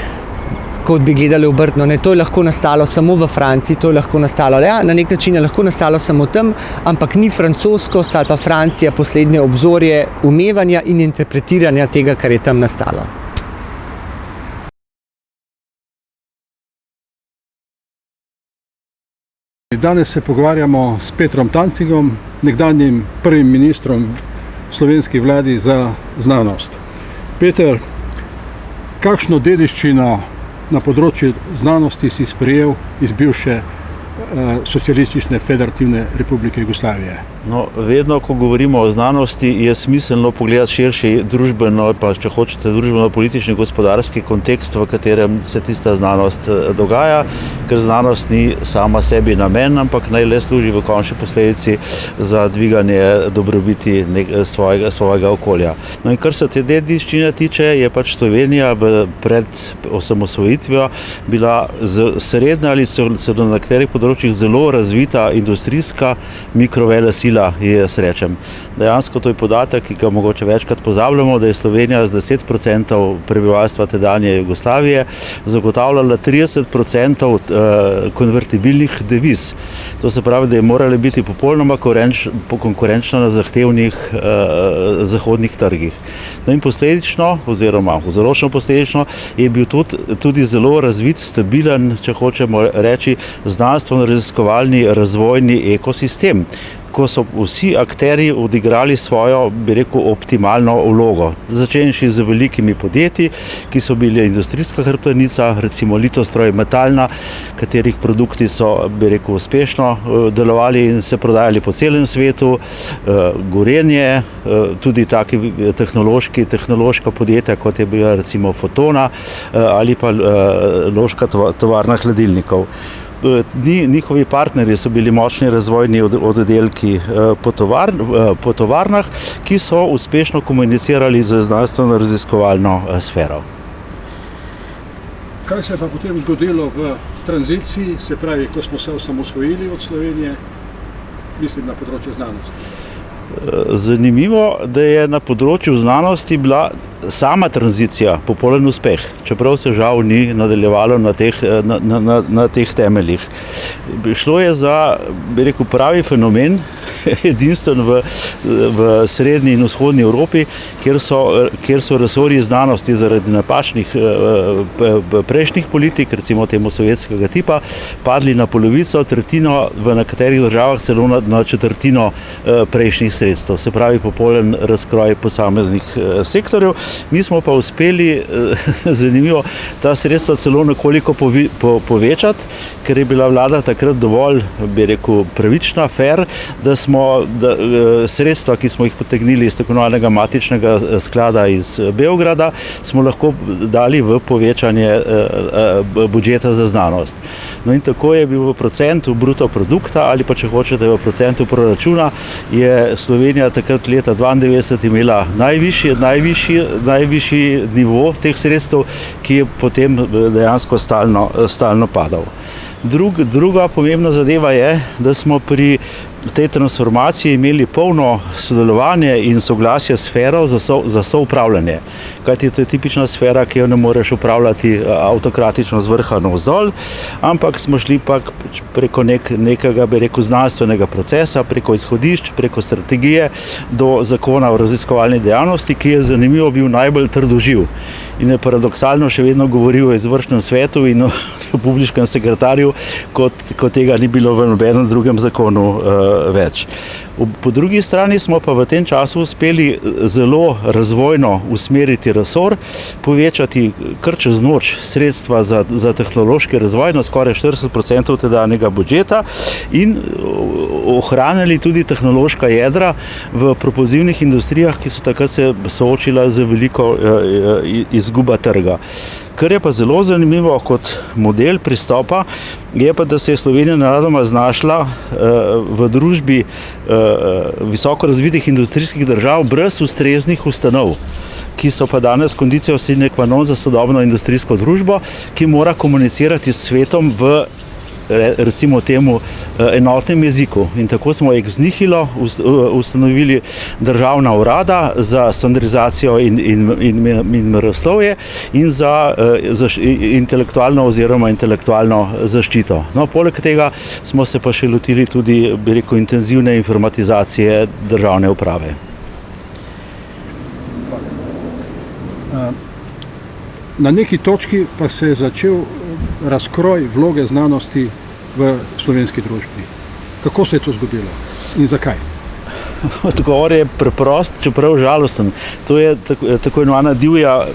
kot bi gledali obrtno, ne, to je lahko nastalo samo v Franciji, to je lahko nastalo, ja, na nek način je lahko nastalo samo tam, ampak ni francoskost ali pa Francija poslednje obzorje umevanja in interpretiranja tega, kar je tam nastalo. Danes se pogovarjamo s Petrom Tancigom, nekdanjim prvim ministrom v slovenski vladi za znanost. Peter, kakšno dediščino na področju znanosti si sprejel iz bivše Socialistične federativne republike Jugoslavije? No, vedno, ko govorimo o znanosti, je smiselno pogledati širši družbeno, pa če hočete, družbeno-politični gospodarski kontekst, v katerem se tista znanost dogaja, ker znanost ni sama sebi namen, ampak naj le služi v končni posledici za dviganje dobrobiti svojega okolja. No in kar se te dediščine tiče, je pač Slovenija pred osamosvojitvijo bila srednja ali celo na nekaterih področjih zelo razvita industrijska mikrovelesila sila, jaz rečem. Dejansko to je podatek, ki ga mogoče večkrat pozabljamo, da je Slovenija z 10% prebivalstva tedanje Jugoslavije zagotavljala 30% konvertibilnih deviz. To se pravi, da je morala biti popolnoma konkurenčna na zahtevnih zahodnih trgih. No in posledično, oziroma vzročno posledično, je bil tudi zelo razvit, stabilen, če hočemo reči, znanstveno-raziskovalni razvojni ekosistem, ko so vsi akterji odigrali svojo, bi rekel, optimalno vlogo. Začenši z velikimi podjetji, ki so bili industrijska hrbtenica, recimo Litostroj, Metalna, katerih produkti so, bi rekel, uspešno delovali in se prodajali po celem svetu, Gorenje, tudi taki tehnološka podjetja, kot je bila recimo Fotona ali pa Loška tovarna hladilnikov. Njihovi partnerji so bili močni razvojni oddelki po tovarnah, ki so uspešno komunicirali z znanstveno-raziskovalno sfero. Kaj se je pa potem zgodilo v tranziciji, se pravi, ko smo se osamosvojili od Slovenije, mislim na področju znanosti? Zanimivo, da je na področju znanosti bila sama tranzicija popoln uspeh, čeprav se žal ni nadaljevalo na teh temeljih. Šlo je za, bi rekel, pravi fenomen, edinstven v srednji in vzhodni Evropi, kjer so resorji znanosti zaradi napačnih prejšnjih politik, recimo temu sovjetskega tipa, padli na polovico, tretjino, v nekaterih državah celo na četrtino prejšnjih sredstev, se pravi popoln razkroj posameznih sektorjev. Mi smo pa uspeli, zanimivo, ta sredstva celo nekoliko povečati, ker je bila vlada takrat dovolj, bi rekel, pravična, fair, da sredstva, ki smo jih potegnili iz tako imenovanega matičnega sklada iz Beograda, smo lahko dali v povečanje budžeta za znanost. No in tako je bil v procentu bruto produkta ali pa, če hočete, v procentu proračuna, je Slovenija takrat leta 1992 imela najvišji nivo teh sredstev, ki je potem dejansko stalno padal. Druga pomembna zadeva je, da smo pri tej transformaciji imeli polno sodelovanje in soglasje s sfero za soupravljanje. Kajti to je tipična sfera, ki jo ne moreš upravljati avtokratično z vrha navzdol, ampak smo šli pa preko nekega, bi rekel, znanstvenega procesa, preko izhodišč, preko strategije do zakona o raziskovalni dejavnosti, ki je zanimivo bil najbolj trdoživ. In je paradoksalno še vedno govoril o izvršnem svetu in o publiškem sekretarju, kot tega ni bilo v nobenem drugem zakonu več. Po drugi strani smo pa v tem času uspeli zelo razvojno usmeriti resor, povečati kar čez noč sredstva za tehnološki razvoj na skoraj 40% tedanjega budžeta in ohranili tudi tehnološka jedra v propulzivnih industrijah, ki so takrat se soočila z veliko izguba trga. Kar je pa zelo zanimivo kot model pristopa, je pa, da se je Slovenija nenadoma znašla v družbi visoko razvitih industrijskih držav brez ustreznih ustanov, ki so pa danes condicio sine qua non za sodobno industrijsko družbo, ki mora komunicirati s svetom v, recimo temu, enotnem jeziku. In tako smo ex nihilo ustanovili državna urada za standardizacijo in meroslovje in za intelektualno oziroma intelektualno zaščito. No, poleg tega smo se pa še lotili tudi, bi rekel, intenzivne informatizacije državne uprave. Na neki točki pa se je začel razkroj vloge znanosti v slovenski družbi. Kako se je to zgodilo in zakaj? Odgovor je preprost, čeprav žalosten. To je tako imenovana divja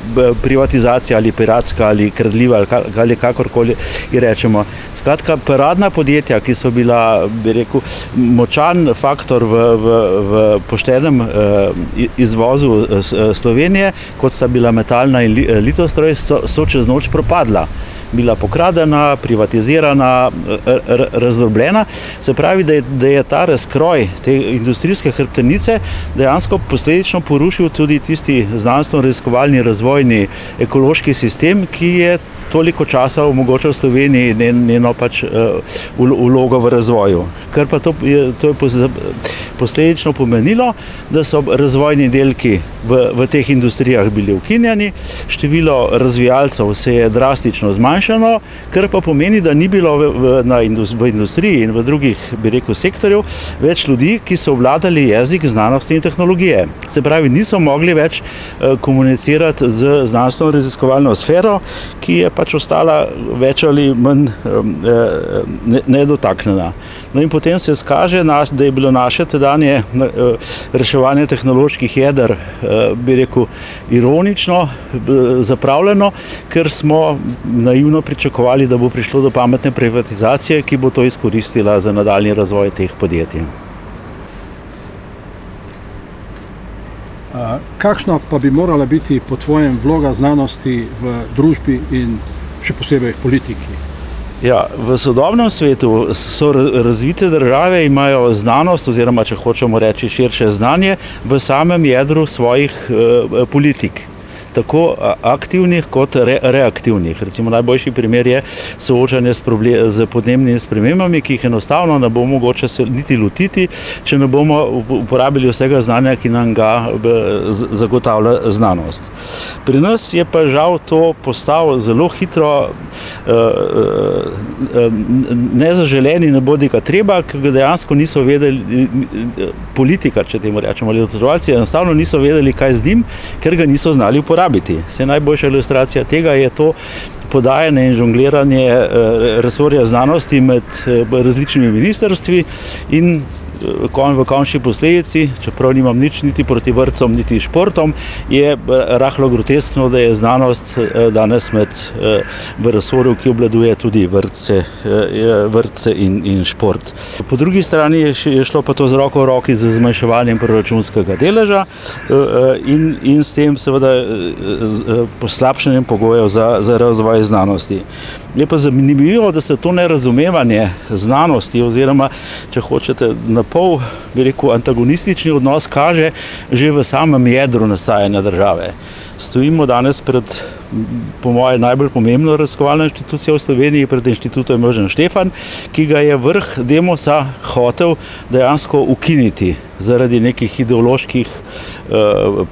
privatizacija ali piratska ali kradljiva ali kakorkoli rečemo. Skratka, paradna podjetja, ki so bila, bi rekel, močan faktor v poštenem izvozu Slovenije, kot sta bila Metalna in Litostroj, so čez noč propadla. Bila pokradena, privatizirana, razdrobljena. Se pravi, da je ta razkroj te industrijske hrbtenice dejansko posledično porušil tudi tisti znanstveno-raziskovalni razvojni ekološki sistem, ki je toliko časa omogočal Sloveniji njeno pač vlogo v razvoju. Kar pa to je posledično pomenilo, da so razvojni delki v teh industrijah bili ukinjeni, število razvijalcev se je drastično zmanjšalo, kar pa pomeni, da ni bilo v industriji in v drugih, bi rekel, sektorjev več ljudi, ki so obvladali jezik znanosti in tehnologije. Se pravi, niso mogli več komunicirati z znanstveno-raziskovalno sfero, ki je pač ostala več ali manj nedotaknjena. No in potem se skaže, da je bilo naše tedanje reševanje tehnoloških jeder, bi rekel, ironično zapravljeno, ker smo naivno pričakovali, da bo prišlo do pametne privatizacije, ki bo to izkoristila za nadaljnji razvoj teh podjetij. Kakšna pa bi morala biti po tvojem vloga znanosti v družbi in še posebej v politiki? Ja, v sodobnem svetu so razvite države, imajo znanost oziroma, če hočemo reči, širše znanje v samem jedru svojih politik. Tako aktivnih kot reaktivnih. Recimo najboljši primer je soočanje z podnebnimi spremembami, ki jih enostavno ne bo mogoče se niti lotiti, če ne bomo uporabili vsega znanja, ki nam ga zagotavlja znanost. Pri nas je pa žal to postalo zelo hitro nezaželeni nebodika treba, ker ga dejansko niso vedeli, politika, če temu rečemo, ali otroci enostavno niso vedeli, kaj z njim, ker ga niso znali uporabiti. Najboljša ilustracija tega je to podajanje in žongliranje resorja znanosti med različnimi ministrstvi in v končni posledici, čeprav nimam nič niti proti vrtcom, niti športom, je rahlo groteskno, da je znanost danes v resorju, ki obvladuje tudi vrtce in šport. Po drugi strani je šlo pa to z roko v roki z zmanjševanjem proračunskega deleža in s tem seveda poslabšanjem pogojev za razvoj znanosti. Je pa zanimivo, da se to nerazumevanje znanosti oziroma, če hočete, napol, bi rekel, antagonistični odnos kaže že v samem jedru nastajanja države. Stojimo danes pred, po moje, najbolj pomembno raziskovalno inštitucijo v Sloveniji, pred inštitutom Jožef Stefan, ki ga je vrh Demosa hotel dejansko ukiniti zaradi nekih ideoloških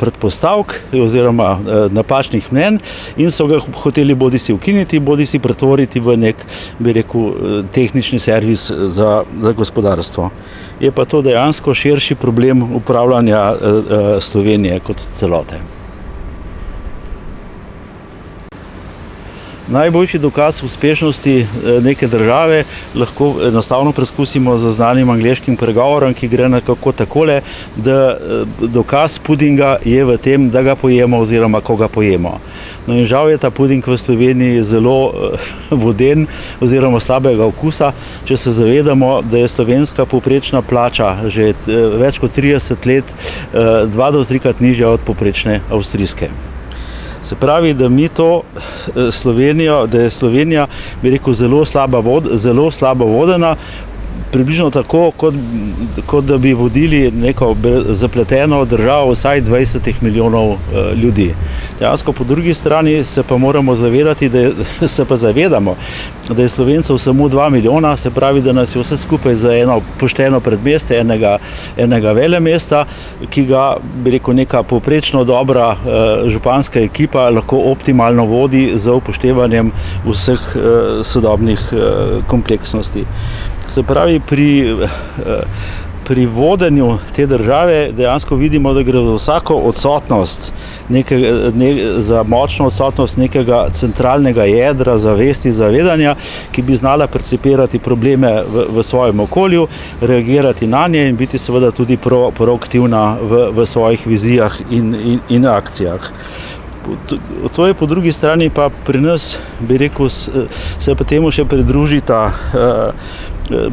predpostavk oziroma napačnih mnenj in so ga hoteli bodisi ukiniti, bodisi pretvoriti v nek, bi rekel, tehnični servis za gospodarstvo. Je pa to dejansko širši problem upravljanja Slovenije kot celote. Najboljši dokaz uspešnosti neke države lahko enostavno preskusimo z znanim angleškim pregovorom, ki gre nekako takole, da dokaz pudinga je v tem, da ga pojemo oziroma ko ga pojemo. No in žal je ta puding v Sloveniji zelo voden oziroma slabega okusa, če se zavedamo, da je slovenska povprečna plača že več kot 30 let 2 do 3-krat nižja od povprečne avstrijske. Se pravi, da da je Slovenija, bi rekel, zelo slabo vodena, približno tako, kot da bi vodili neko zapleteno državo vsaj 20 milijonov ljudi. Dejansko po drugi strani se pa moramo zavedati, zavedamo, da je Slovencev samo 2 milijona, se pravi, da nas je vse skupaj za eno pošteno predmestje enega velemesta, ki ga, bi rekel, neka povprečno dobra županska ekipa lahko optimalno vodi z upoštevanjem vseh sodobnih kompleksnosti. Se pravi, pri vodenju te države dejansko vidimo, da gre za vsako odsotnost, za močno odsotnost nekega centralnega jedra zavesti, zavedanja, ki bi znala percipirati probleme v svojem okolju, reagirati na nje in biti seveda tudi proaktivna v svojih vizijah in akcijah. To je po drugi strani pa pri nas, bi rekel, se pa temu še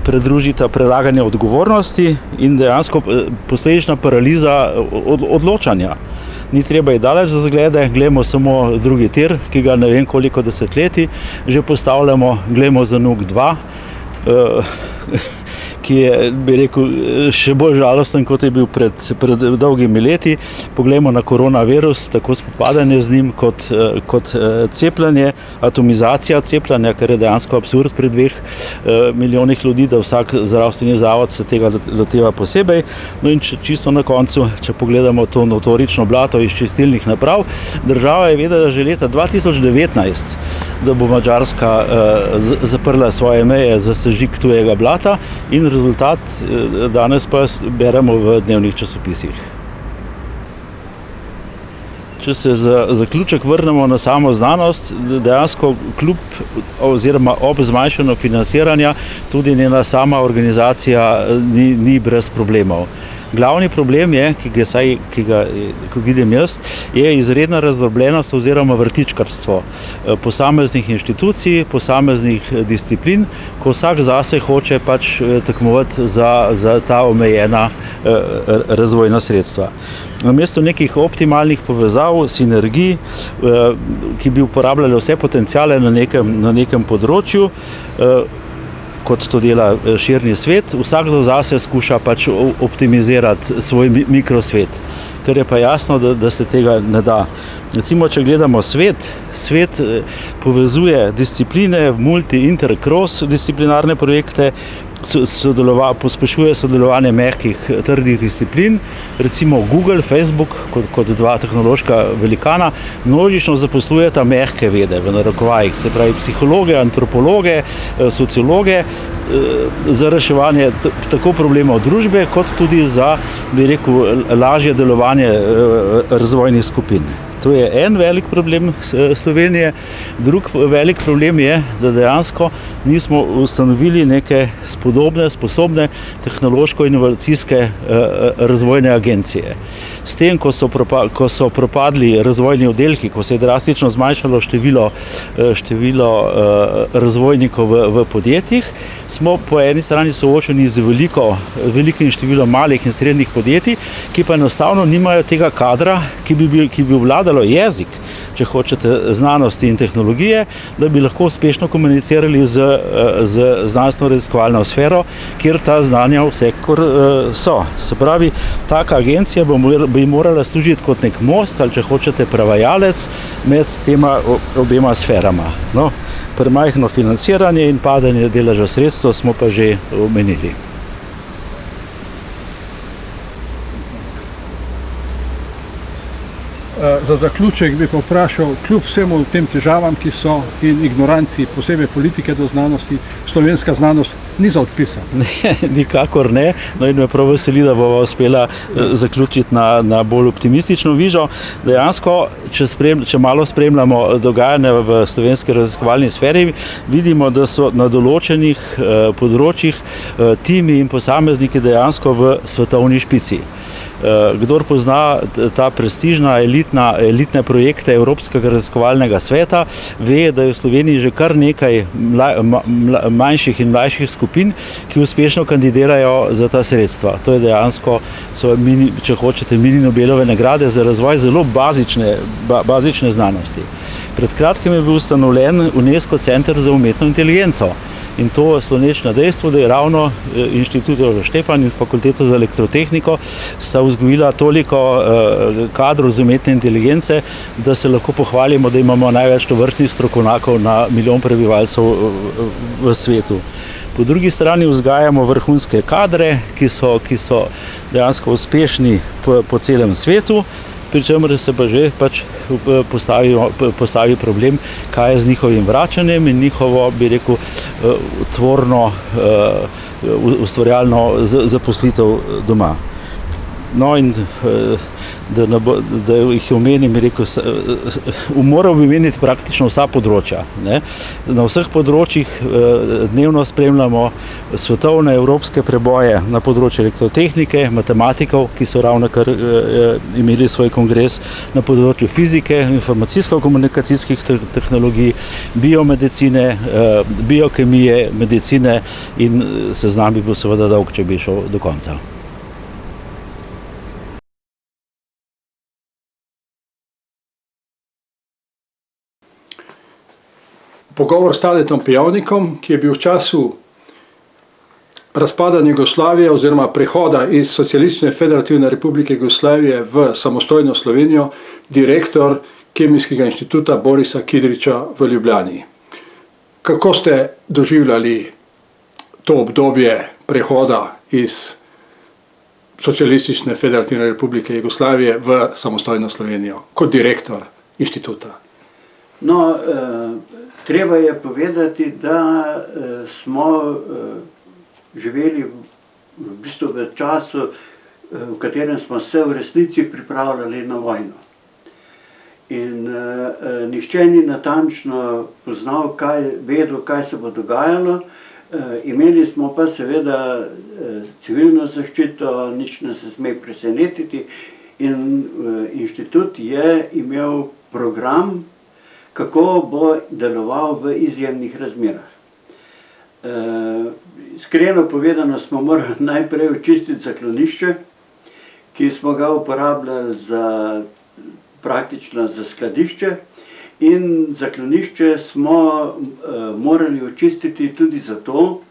pridružita prelaganje odgovornosti in dejansko posledična paraliza odločanja. Ni treba iti daleč za zglede, gledamo samo drugi tir, ki ga ne vem koliko desetletij že postavljamo, gledamo za NUK 2, ki je, bi rekel, še bolj žalosten, kot je bil pred dolgimi leti. Poglejmo na koronavirus, tako spopadanje z njim kot cepljenje, atomizacija cepljenja, kar je dejansko absurd pri 2 milijonih ljudi, da vsak zdravstveni zavod se tega loteva posebej. No in čisto na koncu, če pogledamo to notorično blato iz čistilnih naprav, država je vedela že leta 2019, da bo Madžarska zaprla svoje meje za sežig tujega blata in rezultat danes pa beremo v dnevnih časopisih. Če se za zaključek vrnemo na samo znanost, dejansko kljub oziroma ob zmanjšanju financiranja tudi njena sama organizacija ni brez problemov. Glavni problem je, ki ga vidim jaz, je izredna razdrobljenost oziroma vrtičkarstvo posameznih inštitucij, posameznih disciplin, ko vsak zase hoče pač tekmovati za ta omejena razvojna sredstva. Namesto nekih optimalnih povezav, sinergij, ki bi uporabljali vse potenciale na nekem področju, kot to dela širni svet, vsakdo zase skuša pač optimizirati svoj mikrosvet, ker je pa jasno, da se tega ne da. Recimo, če gledamo svet povezuje discipline, inter, cross disciplinarne projekte, pospešuje sodelovanje mehkih, trdih disciplin, recimo Google, Facebook kot dva tehnološka velikana množično zaposlujeta mehke vede v narekovajih, se pravi psihologe, antropologe, sociologe, za reševanje tako problemov družbe, kot tudi za, bi rekel, lažje delovanje razvojnih skupin. To je en velik problem Slovenije. Drug velik problem je, da dejansko nismo ustanovili neke sposobne tehnološko-inovacijske razvojne agencije. S tem, ko so propadli razvojni oddelki, ko se je drastično zmanjšalo število razvojnikov v podjetjih, smo po eni strani soočeni z velikim številom malih in srednjih podjetij, ki pa enostavno nimajo tega kadra, ki bi obvladalo jezik, če hočete, znanosti in tehnologije, da bi lahko uspešno komunicirali z znanstveno-raziskovalno sfero, kjer ta znanja vsekakor so. Se pravi, taka agencija bi morala služiti kot nek most, ali če hočete, prevajalec med tema obema sferama. No, premajhno financiranje in padanje deleža sredstev smo pa že omenili. Za zaključek bi vprašal, kljub vsemu tem težavam, ki so, in ignoranci, posebej politike do znanosti, slovenska znanost ni za odpisa. Ne, nikakor ne. No in me prav veseli, da bova uspela zaključiti na bolj optimistično vižo. Dejansko, če malo spremljamo dogajanje v slovenski raziskovalni sferi, vidimo, da so na določenih področjih timi in posamezniki dejansko v svetovni špici. Kdor pozna ta prestižna elitne projekte Evropskega raziskovalnega sveta, ve, da je v Sloveniji že kar nekaj manjših in mlajših skupin, ki uspešno kandidirajo za ta sredstva. To je dejansko, če hočete, mini Nobelove nagrade za razvoj zelo bazične znanosti. Pred kratkim je bil ustanovljen UNESCO center za umetno inteligenco. In to sloneč na dejstvo, da je ravno Inštitut Jožef Stefan in Fakulteto za elektrotehniko sta vzgojila toliko kadrov za umetne inteligence, da se lahko pohvalimo, da imamo največ tovrstnih strokovnjakov na milijon prebivalcev v svetu. Po drugi strani vzgajamo vrhunske kadre, ki so dejansko uspešni po celem svetu, pri čemer se pa že postavi problem, kaj je z njihovim vračanjem in njihovo, bi rekel, tvorno, ustvarjalno zaposlitev doma. No in da jih omenim, rekel, moral bi meniti praktično vsa področja. Ne? Na vseh področjih dnevno spremljamo svetovne, evropske preboje na področju elektrotehnike, matematikov, ki so ravnokar imeli svoj kongres, na področju fizike, informacijsko-komunikacijskih tehnologij, biomedicine, biokemije, medicine in seznam bi bil seveda dolg, če bi šel do konca. Pogovor s Tadetom Pejovnikom, ki je bil v času razpada Jugoslavije oziroma prehoda iz Socialistične federativne republike Jugoslavije v samostojno Slovenijo direktor Kemijskega inštituta Borisa Kidriča v Ljubljani. Kako ste doživljali to obdobje prehoda iz Socialistične federativne republike Jugoslavije v samostojno Slovenijo kot direktor inštituta? No, treba je povedati, da smo živeli v bistvu v času, v katerem smo se v resnici pripravljali na vojno. In nihče ni natančno poznal, vedel, kaj se bo dogajalo. Imeli smo pa seveda civilno zaščito, nič nas ne sme presenetiti. In inštitut je imel program, kako bo deloval v izjemnih razmerah. Iskreno povedano smo morali najprej očistiti zaklonišče, ki smo ga uporabljali praktično za skladišče, in zaklonišče smo morali očistiti tudi zato,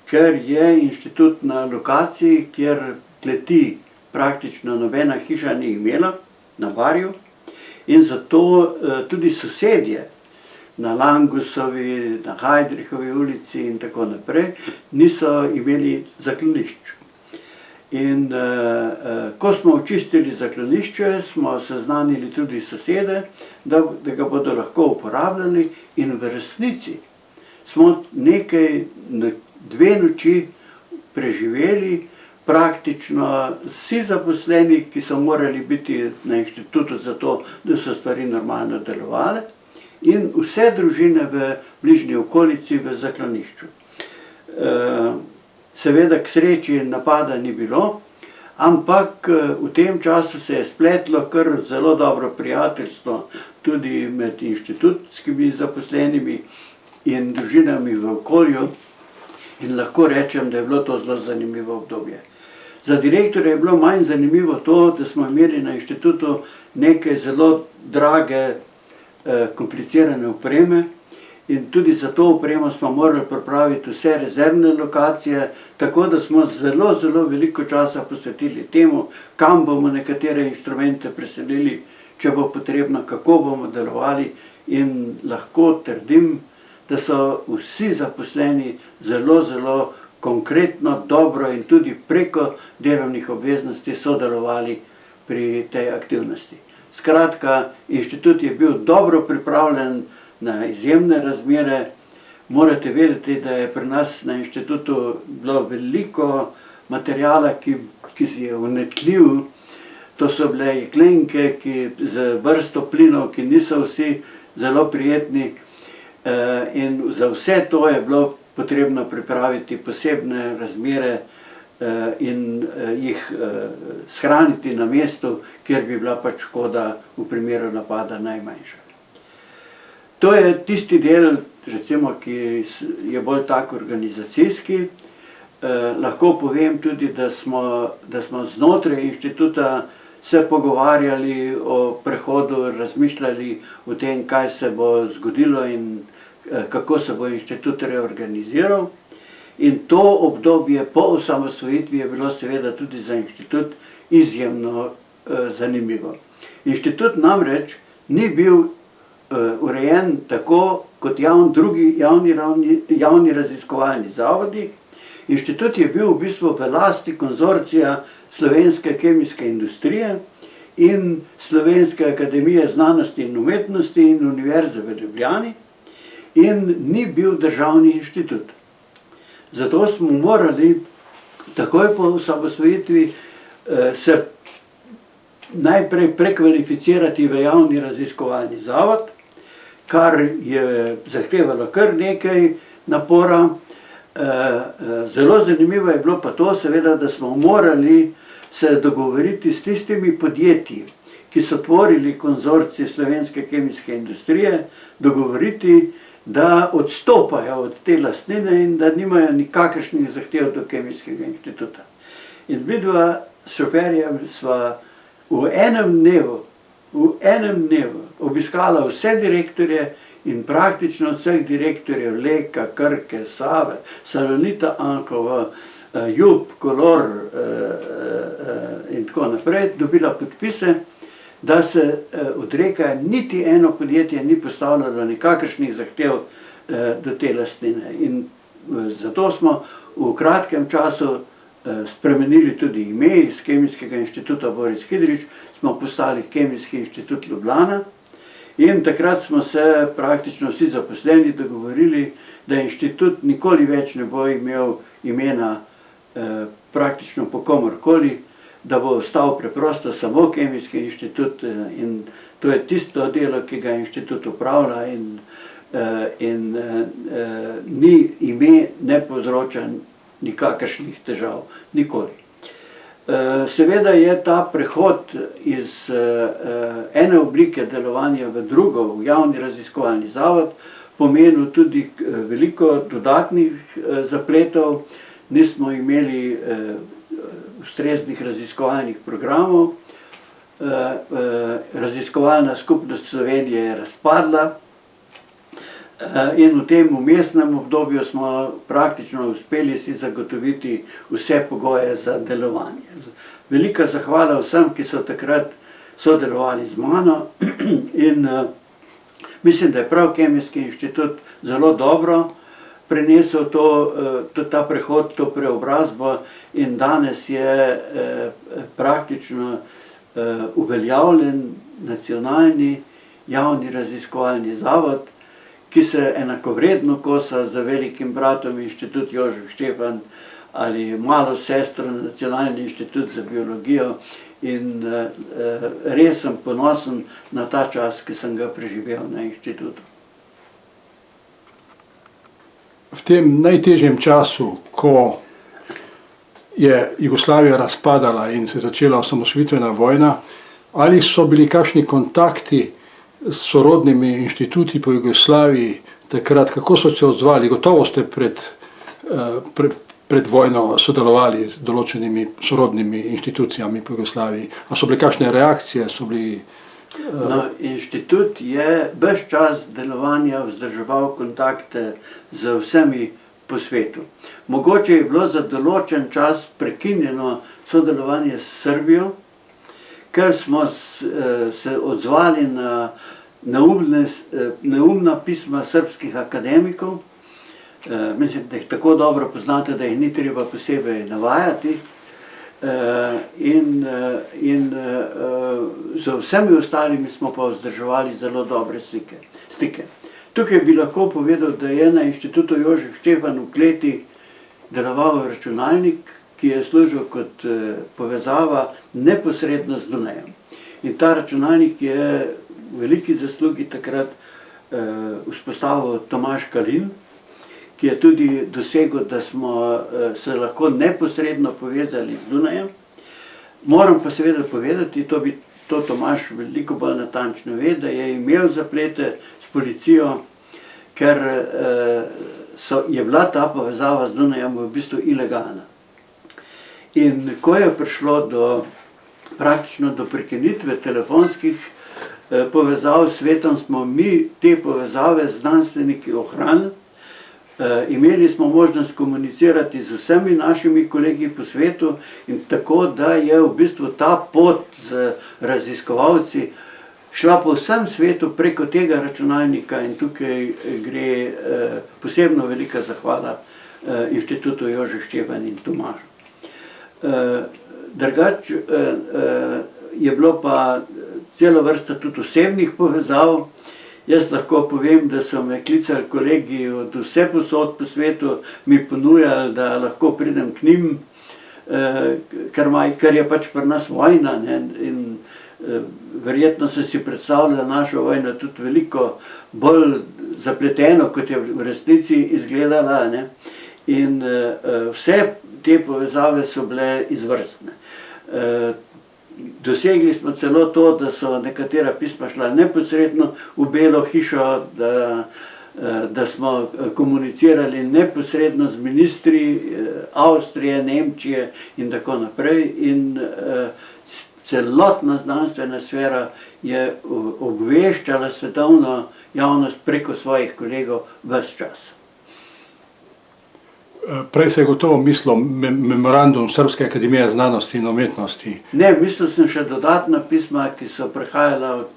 ker je inštitut na lokaciji, kjer kleti praktično nobena hiša ni imela, na Barju, in zato tudi sosedje na Langusovi, na Heidrichovi ulici in tako naprej niso imeli zaklonišč. In ko smo očistili zaklonišče, smo seznanili tudi sosede, da ga bodo lahko uporabljali, in v resnici smo dve noči preživeli praktično vsi zaposleni, ki so morali biti na inštitutu zato, da so stvari normalno delovale, in vse družine v bližnji okolici v zaklonišču. Seveda k sreči napada ni bilo, ampak v tem času se je spletlo kar zelo dobro prijateljstvo tudi med inštitutskimi zaposlenimi in družinami v okolju, in lahko rečem, da je bilo to zelo zanimivo obdobje. Za direktorja je bilo manj zanimivo to, da smo imeli na inštitutu neke zelo drage, komplicirane opreme, in tudi za to opremo smo morali pripraviti vse rezervne lokacije, tako da smo zelo veliko časa posvetili temu, kam bomo nekatere inštrumente preselili, če bo potrebno, kako bomo delovali, in lahko trdim, da so vsi zaposleni zelo konkretno, dobro in tudi preko delovnih obveznosti sodelovali pri tej aktivnosti. Skratka, inštitut je bil dobro pripravljen na izjemne razmere. Morate vedeti, da je pri nas na inštitutu bilo veliko materijala, ki je vnetljiv. To so bile jeklenke z vrsto plinov, ki niso vsi zelo prijetni, in za vse to je bilo potrebno pripraviti posebne razmere in jih shraniti na mestu, kjer bi bila pač škoda v primeru napada najmanjša. To je tisti del, recimo, ki je bolj tak organizacijski. Lahko povem tudi, da smo znotraj inštituta se pogovarjali o prehodu, razmišljali o tem, kaj se bo zgodilo in kako se bo inštitut reorganiziral. In to obdobje po osamosvojitvi je bilo seveda tudi za inštitut izjemno zanimivo. Inštitut namreč ni bil urejen tako kot drugi javni raziskovalni zavodi. Inštitut je bil v bistvu v lasti konzorcija Slovenske kemijske industrije in Slovenske akademije znanosti in umetnosti in Univerze v Ljubljani, in ni bil državni inštitut. Zato smo morali takoj po osamosvojitvi se najprej prekvalificirati v javni raziskovalni zavod, kar je zahtevalo kar nekaj napora. Zelo zanimivo je bilo pa to, seveda, da smo morali se dogovoriti s tistimi podjetji, ki so tvorili konzorcij Slovenske kemijske industrije, dogovoriti, da odstopajo od te lastnine in da nimajo nikakršnih zahtev do Kemijskega inštituta. In midva s šoferjem sva v enem dnevu obiskala vse direktorje in praktično vseh direktorjev Leka, Krke, Save, Salonita Anhovo, Jub, Kolor in tako naprej, dobila podpise, da se odreka, niti eno podjetje ni postavljalo nikakršnih zahtev do te lastnine. In zato smo v kratkem času spremenili tudi ime iz Kemijskega inštituta Boris Kidrič, smo postali Kemijski inštitut Ljubljana in takrat smo se praktično vsi zaposleni dogovorili, da inštitut nikoli več ne bo imel imena praktično po komorkoli, da bo ostal preprosto samo Kemijski inštitut in to je tisto delo, ki ga inštitut upravlja in ni ime ne povzroča nikakršnih težav, nikoli. Seveda je ta prehod iz ene oblike delovanja v drugo, v javni raziskovalni zavod, pomenil tudi veliko dodatnih zapletov. Nismo imeli ustreznih raziskovalnih programov, raziskovalna skupnost Slovenije je razpadla in v tem vmesnem obdobju smo praktično uspeli si zagotoviti vse pogoje za delovanje. Velika zahvala vsem, ki so takrat sodelovali z mano in mislim, da je prav Kemijski inštitut zelo dobro prenesel ta prehod, to preobrazbo in danes je praktično uveljavljen nacionalni javni raziskovalni zavod, ki se enakovredno kosa z velikim bratom Inštitut Jožef Štefan ali malo sestro Nacionalni inštitut za biologijo in res sem ponosen na ta čas, ki sem ga preživel na inštitutu. V tem najtežjem času, ko je Jugoslavija razpadala in se je začela osamosvojitvena vojna, ali so bili kakšni kontakti s sorodnimi inštituti po Jugoslaviji takrat, kako so se odzvali? Gotovo ste pred vojno sodelovali z določenimi sorodnimi inštitucijami po Jugoslaviji. A so bile kakšne reakcije? Inštitut je ves čas delovanja vzdrževal kontakte z vsemi po svetu. Mogoče je bilo za določen čas prekinjeno sodelovanje s Srbijo, ker smo se odzvali na neumna pisma srbskih akademikov. Mislim, da jih tako dobro poznate, da jih ni treba posebej navajati. In z vsemi ostalimi smo pa vzdrževali zelo dobre stike. Tukaj bi lahko povedal, da je na Inštitutu Jožef Štefan v kleti deloval računalnik, ki je služil kot povezava neposredno z Dunajem. In ta računalnik je v veliki zaslugi takrat vzpostavil Tomaž Kalin, ki je tudi dosegel, da smo se lahko neposredno povezali z Dunajem. Moram pa seveda povedati, to Tomaž veliko bolj natančno ve, da je imel zaplete s policijo, ker je bila ta povezava z Dunajem v bistvu ilegalna. In ko je prišlo praktično do prekinitve telefonskih povezav s svetom, smo mi te povezave z znanstveniki ohranili. Imeli smo možnost komunicirati z vsemi našimi kolegi po svetu in tako, da je v bistvu ta pot z raziskovalci šla po vsem svetu preko tega računalnika in tukaj gre posebno velika zahvala Inštitutu Jožef Štefan in Tomažu. Drugač je bilo pa celo vrsta tudi osebnih povezav. Jaz lahko povem, da so me klicali kolegi od vsepovsod po svetu, mi ponujali, da lahko pridem k njim, ker je pač pri nas vojna, ne, in verjetno so si predstavljali našo vojno tudi veliko bolj zapleteno, kot je v resnici izgledala, ne. In vse te povezave so bile izvrstne. Dosegli smo celo to, da so nekatera pisma šla neposredno v Belo hišo, da smo komunicirali neposredno z ministri Avstrije, Nemčije in tako naprej. In celotna znanstvena sfera je obveščala svetovno javnost preko svojih kolegov ves čas. Prej se je gotovo mislil memorandum Srbske akademije znanosti in umetnosti. Ne, mislil sem še dodatna pisma, ki so prihajala od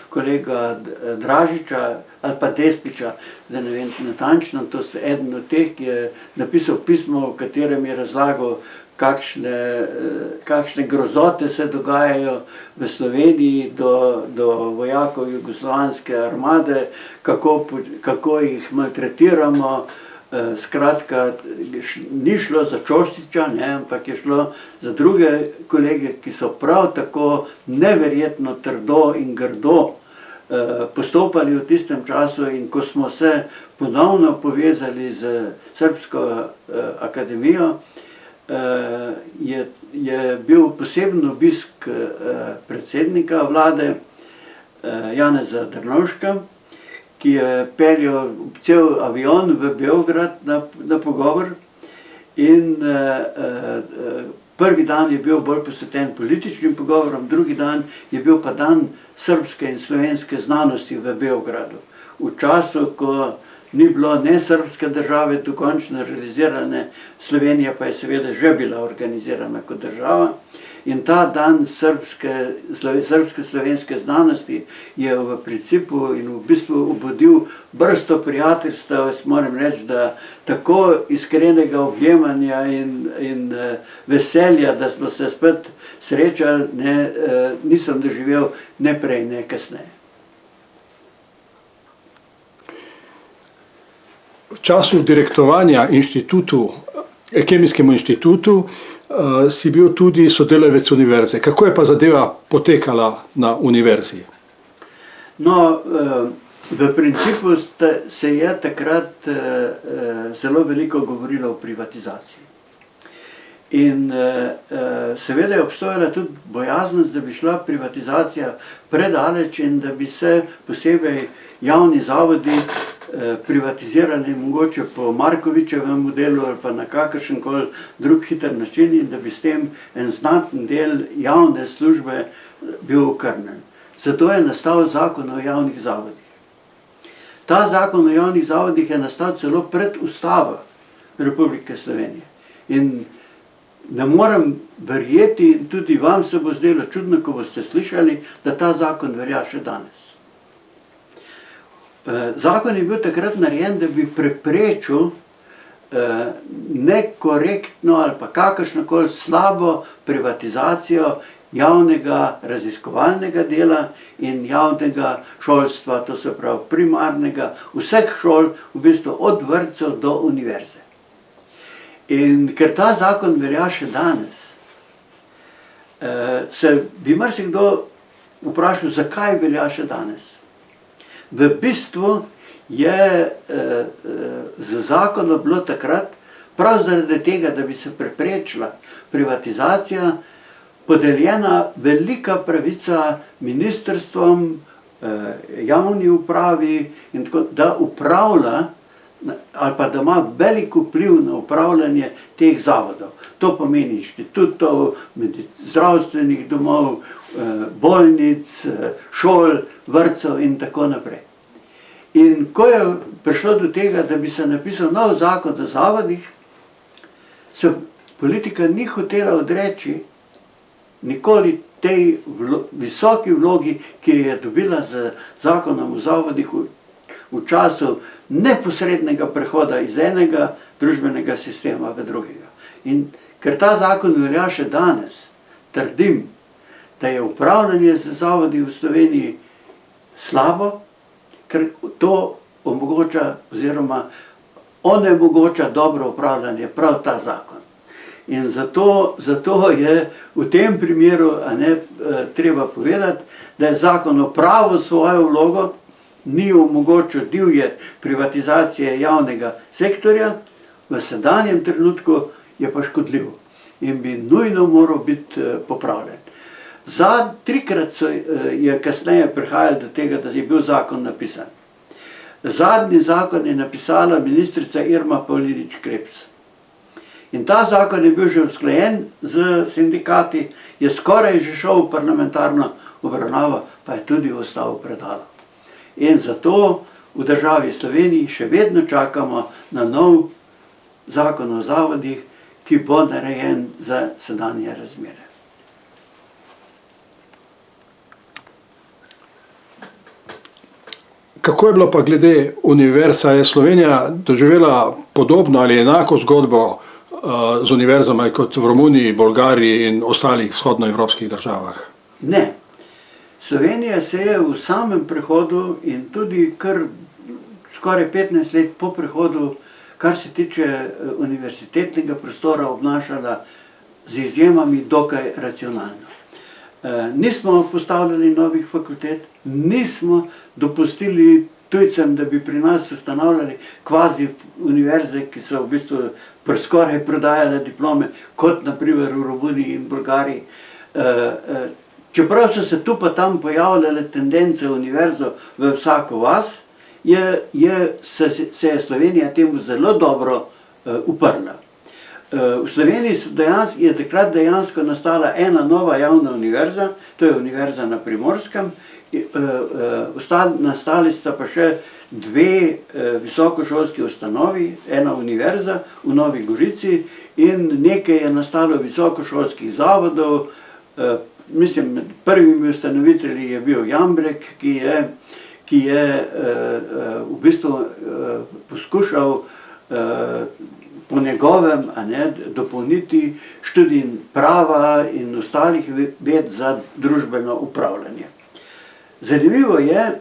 kolega Dražiča ali pa Despiča, da ne vem natančno, to je eden od teh, ki je napisal pismo, v katerem je razlagal, kakšne grozote se dogajajo v Sloveniji do vojakov jugoslovanske armade, kako jih maltretiramo. Skratka, ni šlo za Čostića, ampak je šlo za druge kolege, ki so prav tako neverjetno trdo in grdo postopali v tistem času, in ko smo se ponovno povezali z Srbsko akademijo, je bil poseben obisk predsednika vlade Janeza Drnovška, ki je peljal cel avion v Beograd na pogovor, in prvi dan je bil bolj posveten političnim pogovorom, drugi dan je bil pa dan srbske in slovenske znanosti v Beogradu. V času, ko ni bilo ne srbske države dokončno realizirane, Slovenija pa je seveda že bila organizirana kot država. In ta dan srbske-slovenske znanosti je v principu in v bistvu obudil vrsto prijateljstev. Jaz moram reči, da tako iskrenega objemanja in veselja, da smo se spet srečali, nisem doživel ne prej, ne kasneje. V času direktovanja Kemijskemu inštitutu si bil tudi sodelavec univerze. Kako je pa zadeva potekala na univerzi? No, v principu se je takrat zelo veliko govorilo o privatizaciji. In seveda je obstojala tudi bojaznost, da bi šla privatizacija predaleč in da bi se posebej javni zavodi privatizirali mogoče po Markovičevem modelu ali pa na kakršenkoli drug hiter način, in da bi s tem en znaten del javne službe bil okrnjen. Zato je nastal zakon o javnih zavodih. Ta zakon o javnih zavodih je nastal celo pred Ustavo Republike Slovenije. In ne morem verjeti, in tudi vam se bo zdelo čudno, ko boste slišali, da ta zakon velja še danes. Zakon je bil takrat narejen, da bi preprečil nekorektno ali pa kakršnokoli slabo privatizacijo javnega raziskovalnega dela in javnega šolstva, to se pravi primarnega, vseh šol, v bistvu od vrtcev do univerze. In ker ta zakon velja še danes, se bi marsikdo vprašal, zakaj velja še danes. V bistvu je z zakonom bilo takrat, prav zaradi tega, da bi se preprečila privatizacija, podeljena velika pravica ministrstvom, javni upravi, in tako, da upravlja ali pa da ima velik vpliv na upravljanje teh zavodov. To pomeni inštitutov, zdravstvenih domov, bolnic, šol, vrtcev in tako naprej. In ko je prišlo do tega, da bi se napisal nov zakon o zavodih, se politika ni hotela odreči nikoli tej visoki vlogi, ki je dobila z zakonom o zavodih v času neposrednega prehoda iz enega družbenega sistema v drugega. In ker ta zakon velja še danes, trdim, da je upravljanje z zavodi v Sloveniji slabo, ker to omogoča oziroma onemogoča dobro upravljanje prav ta zakon. In zato je v tem primeru treba povedati, da je zakon opravil svojo vlogo, ni omogočil divje privatizacije javnega sektorja, v sedanjem trenutku je pa škodljiv in bi nujno moral biti popravljen. Trikrat je kasneje prihajalo do tega, da je bil zakon napisan. Zadnji zakon je napisala ministrica Irma Pavlinič Krebs. In ta zakon je bil že usklajen z sindikati, je skoraj že šel v parlamentarno obravnavo, pa je tudi ostal v predalu. In zato v državi Sloveniji še vedno čakamo na nov zakon o zavodih, ki bo narejen za sedanje razmere. Kako je bilo pa glede univerz? Je Slovenija doživela podobno ali enako zgodbo z univerzami kot v Romuniji, Bolgariji in ostalih vzhodnoevropskih državah? Ne. Slovenija se je v samem prehodu in tudi kar skoraj 15 let po prehodu, kar se tiče univerzitetnega prostora, obnašala z izjemami dokaj racionalno. Nismo postavljali novih fakultet, nismo dopustili tujcem, da bi pri nas ustanavljali kvazi univerze, ki so v bistvu skoraj prodajale diplome, kot naprimer v Romuniji in Bolgariji. Čeprav so se tu pa tam pojavljale tendence univerzo v vsako vas, se je Slovenija temu zelo dobro uprla. V Sloveniji je takrat dejansko nastala ena nova javna univerza, to je Univerza na Primorskem, nastali sta pa še dve visokošolski ustanovi, ena univerza v Novi Gorici in nekaj je nastalo visokošolskih zavodov. Mislim, med prvimi ustanovitelji je bil Jambrek, ki je v bistvu poskušal po njegovem dopolniti študij prava in ostalih ved za družbeno upravljanje. Zanimivo je,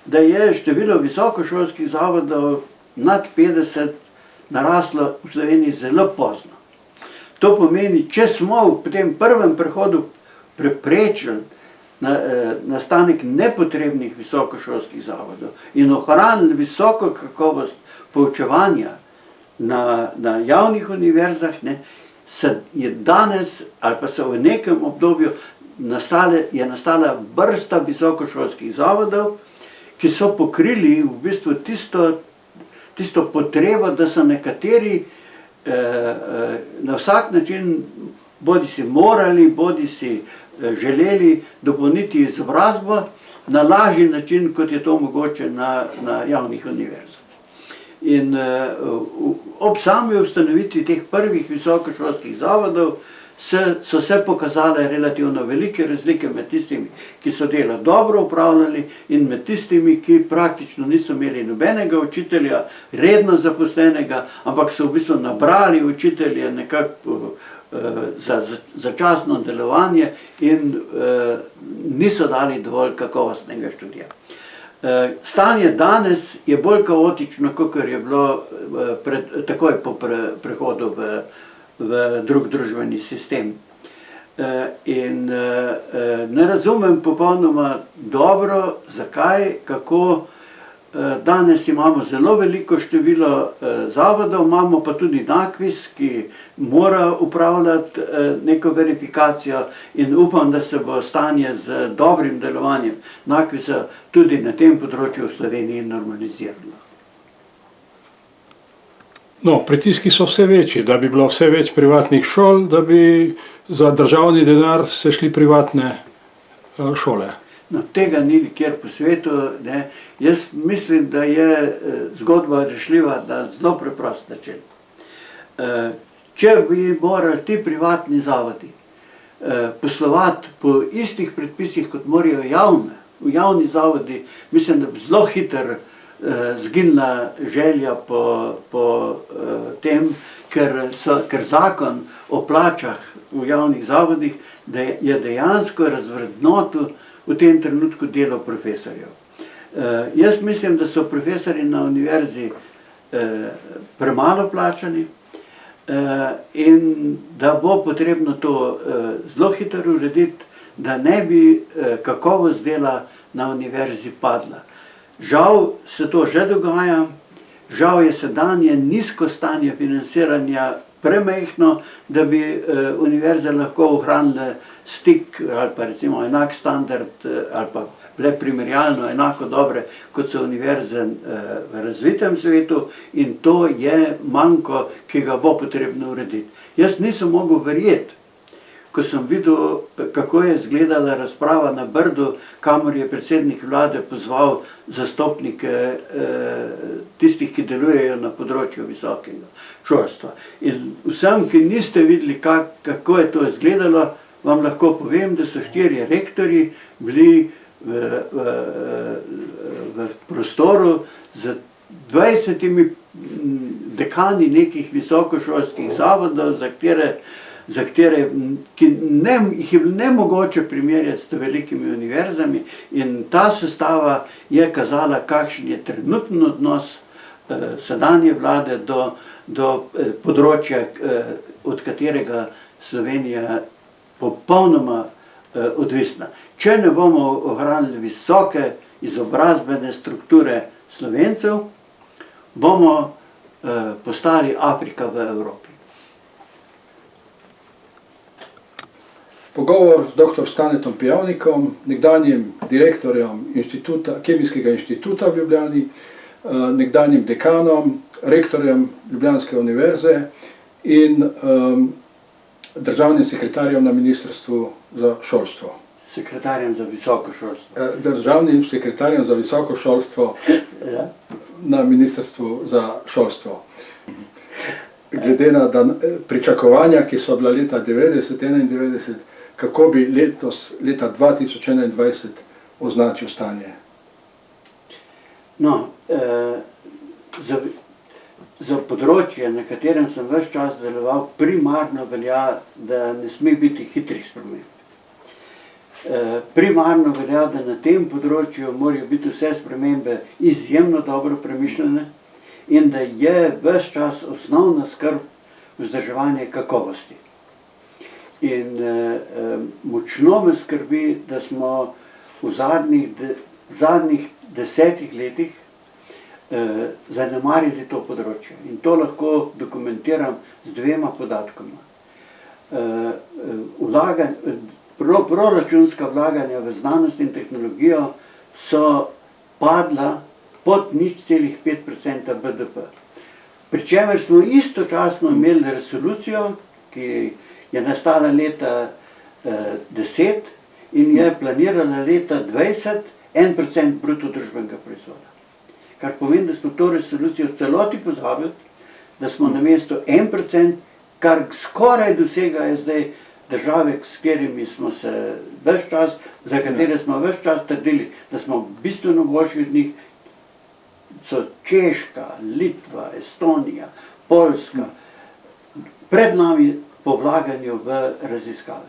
da je število visokošolskih zavodov nad 50 naraslo v Sloveniji zelo pozno. To pomeni, če smo v tem prvem prehodu preprečili nastanek nepotrebnih visokošolskih zavodov in ohranili visoko kakovost poučevanja na javnih univerzah, je danes ali pa so v nekem obdobju nastala vrsta visokošolskih zavodov, ki so pokrili v bistvu tisto potrebo, da so nekateri na vsak način bodi si morali, bodi si želeli dopolniti izobrazbo na lažji način, kot je to mogoče na javnih univerzah. In ob sami ustanovitvi teh prvih visokošolskih zavodov so se pokazale relativno velike razlike med tistimi, ki so delo dobro upravljali in med tistimi, ki praktično niso imeli nobenega učitelja, redno zaposlenega, ampak so v bistvu nabrali učitelje nekako za začasno delovanje in niso dali dovolj kakovostnega študija. Stanje danes je bolj kaotično, kot je bilo takoj po prehodu v drug družbeni sistem. In ne razumem popolnoma dobro, zakaj, kako danes imamo zelo veliko število zavodov, imamo pa tudi NAKVIS, ki mora upravljati neko verifikacijo in upam, da se bo stanje z dobrim delovanjem NAKVIS-a tudi na tem področju v Sloveniji normaliziralo. No, pritiski so vse večji, da bi bilo vse več privatnih šol, da bi za državni denar se šli privatne šole. No, tega ni nikjer po svetu. Jaz mislim, da je zgodba rešljiva na zelo preprost način. Če bi morali ti privatni zavodi poslovati po istih predpisih, kot morajo javni zavodi, mislim, da bi zelo hitro zginila želja po tem, ker zakon o plačah v javnih zavodih je dejansko razvrednotil v tem trenutku delo profesorjev. Jaz mislim, da so profesori na univerzi premalo plačani in da bo potrebno to zelo hitro urediti, da ne bi kakovost dela na univerzi padla. Žal se to že dogaja, žal je sedanje nizko stanje financiranja premajhno, da bi univerze lahko ohranile stik ali pa recimo enak standard ali pa le primerjalno enako dobre, kot so univerze v razvitem svetu in to je manko, ki ga bo potrebno urediti. Jaz nisem mogel verjeti ko sem videl, kako je izgledala razprava na Brdu, kamor je predsednik vlade pozval zastopnike tistih, ki delujejo na področju visokega šolstva. In vsem, ki niste videli, kako je to izgledalo, vam lahko povem, da so 4 rektorji bili v prostoru z 20 dekani nekih visokošolskih zavodov, ki jih je nemogoče primerjati s velikimi univerzami, in ta sestava je kazala, kakšen je trenutni odnos sedanje vlade do področja, od katerega Slovenija popolnoma odvisna. Če ne bomo ohranili visoke izobrazbene strukture Slovencev, bomo postali Afrika v Evropi. Pogovor z dr. Stanetom Pijavnikom, nekdanjim direktorjem Kemijskega inštituta v Ljubljani, nekdanjim dekanom, rektorjem Ljubljanske univerze in državnim sekretarjem na Ministrstvu za šolstvo. Sekretarjem za visoko šolstvo. Državnim sekretarjem za visoko šolstvo na Ministrstvu za šolstvo. Glede na pričakovanja, ki so bila leta 1990-1991, kako bi letos, leta 2021, označil stanje? No, za področje, na katerem sem ves čas deloval, primarno velja, da ne sme biti hitrih sprememb. Primarno velja, da na tem področju morajo biti vse spremembe izjemno dobro premišljene in da je ves čas osnovna skrb vzdrževanje kakovosti. In močno me skrbi, da smo v zadnjih 10 letih zanemarili to področje. In to lahko dokumentiram z 2 podatkoma. Proračunska vlaganja v znanost in tehnologijo so padla pod 0,5% BDP. Pričemer smo istočasno imeli resolucijo, ki je nastala leta 10 in je planirala leta 20 1% bruto družbenega proizvoda. Kar pomeni, da smo to resolucijo v celoti pozabili, da smo namesto 1%, kar skoraj dosegajo zdaj države, s katerimi smo se ves čas, za katere smo ves čas trdili, da smo bistveno boljši od njih, so Češka, Litva, Estonija, Poljska, pred nami po vlaganju v raziskave.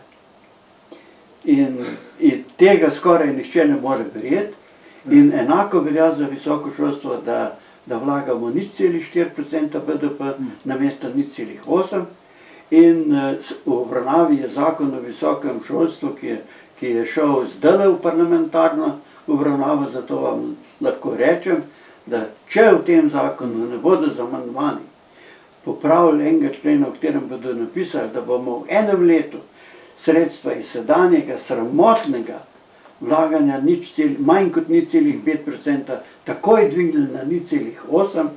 In tega skoraj nihče ne more verjeti. In enako velja za visoko šolstvo, da vlagamo 0,4% BDP namesto 0,8%. In v obravnavi je zakon o visokem šolstvu, ki je šel zdaj v parlamentarno obravnavo, zato vam lahko rečem, da če v tem zakonu ne bodo z amandmani popravili enega člena, v katerem bodo napisali, da bomo v enem letu sredstva iz sedanjega sramotnega vlaganja manj kot 0,5% takoj dvignili na 0,8%,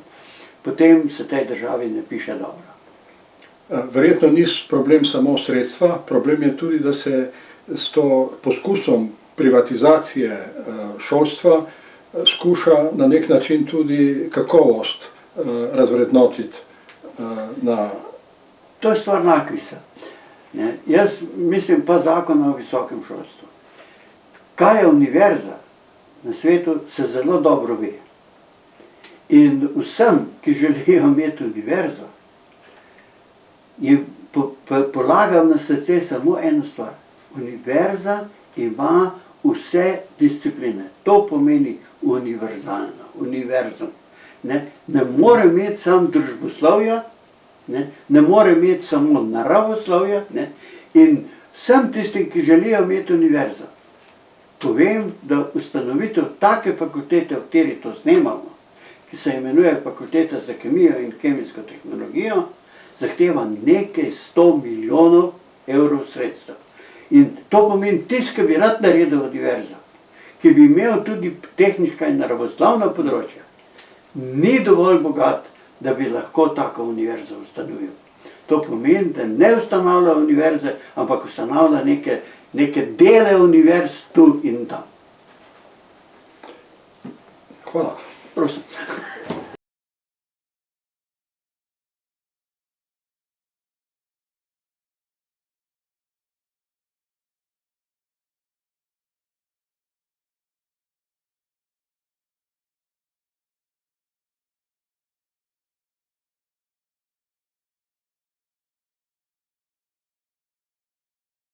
potem se tej državi ne piše dobro. Verjetno ni problem samo sredstva, problem je tudi, da se s to poskusom privatizacije šolstva skuša na nek način tudi kakovost razvrednotiti. To je stvar nakvisa. Jaz mislim pa zakona o visokem šolstvu. Kaj je univerza na svetu, se zelo dobro ve. In vsem, ki želijo imeti univerzo, polagam na srce samo eno stvar. Univerza ima vse discipline. To pomeni univerzalno, univerzum. Ne more imeti samo družboslovja, ne more imeti samo naravoslovja, in vsem tistim, ki želijo imeti univerzo, povem, da ustanovitev take fakultete, v kateri to snemamo, ki se imenuje Fakulteta za kemijo in kemijsko tehnologijo, zahteva nekaj 100 milijonov evrov sredstev. In to pomeni tisti, ki bi rad naredil univerzo, ki bi imel tudi tehniška in naravoslovna področja, ni dovolj bogat, da bi lahko tako univerzo ustanovil. To pomeni, da ne ustanavlja univerze, ampak ustanavlja neke dele univerz tu in tam. Hvala. Prosim.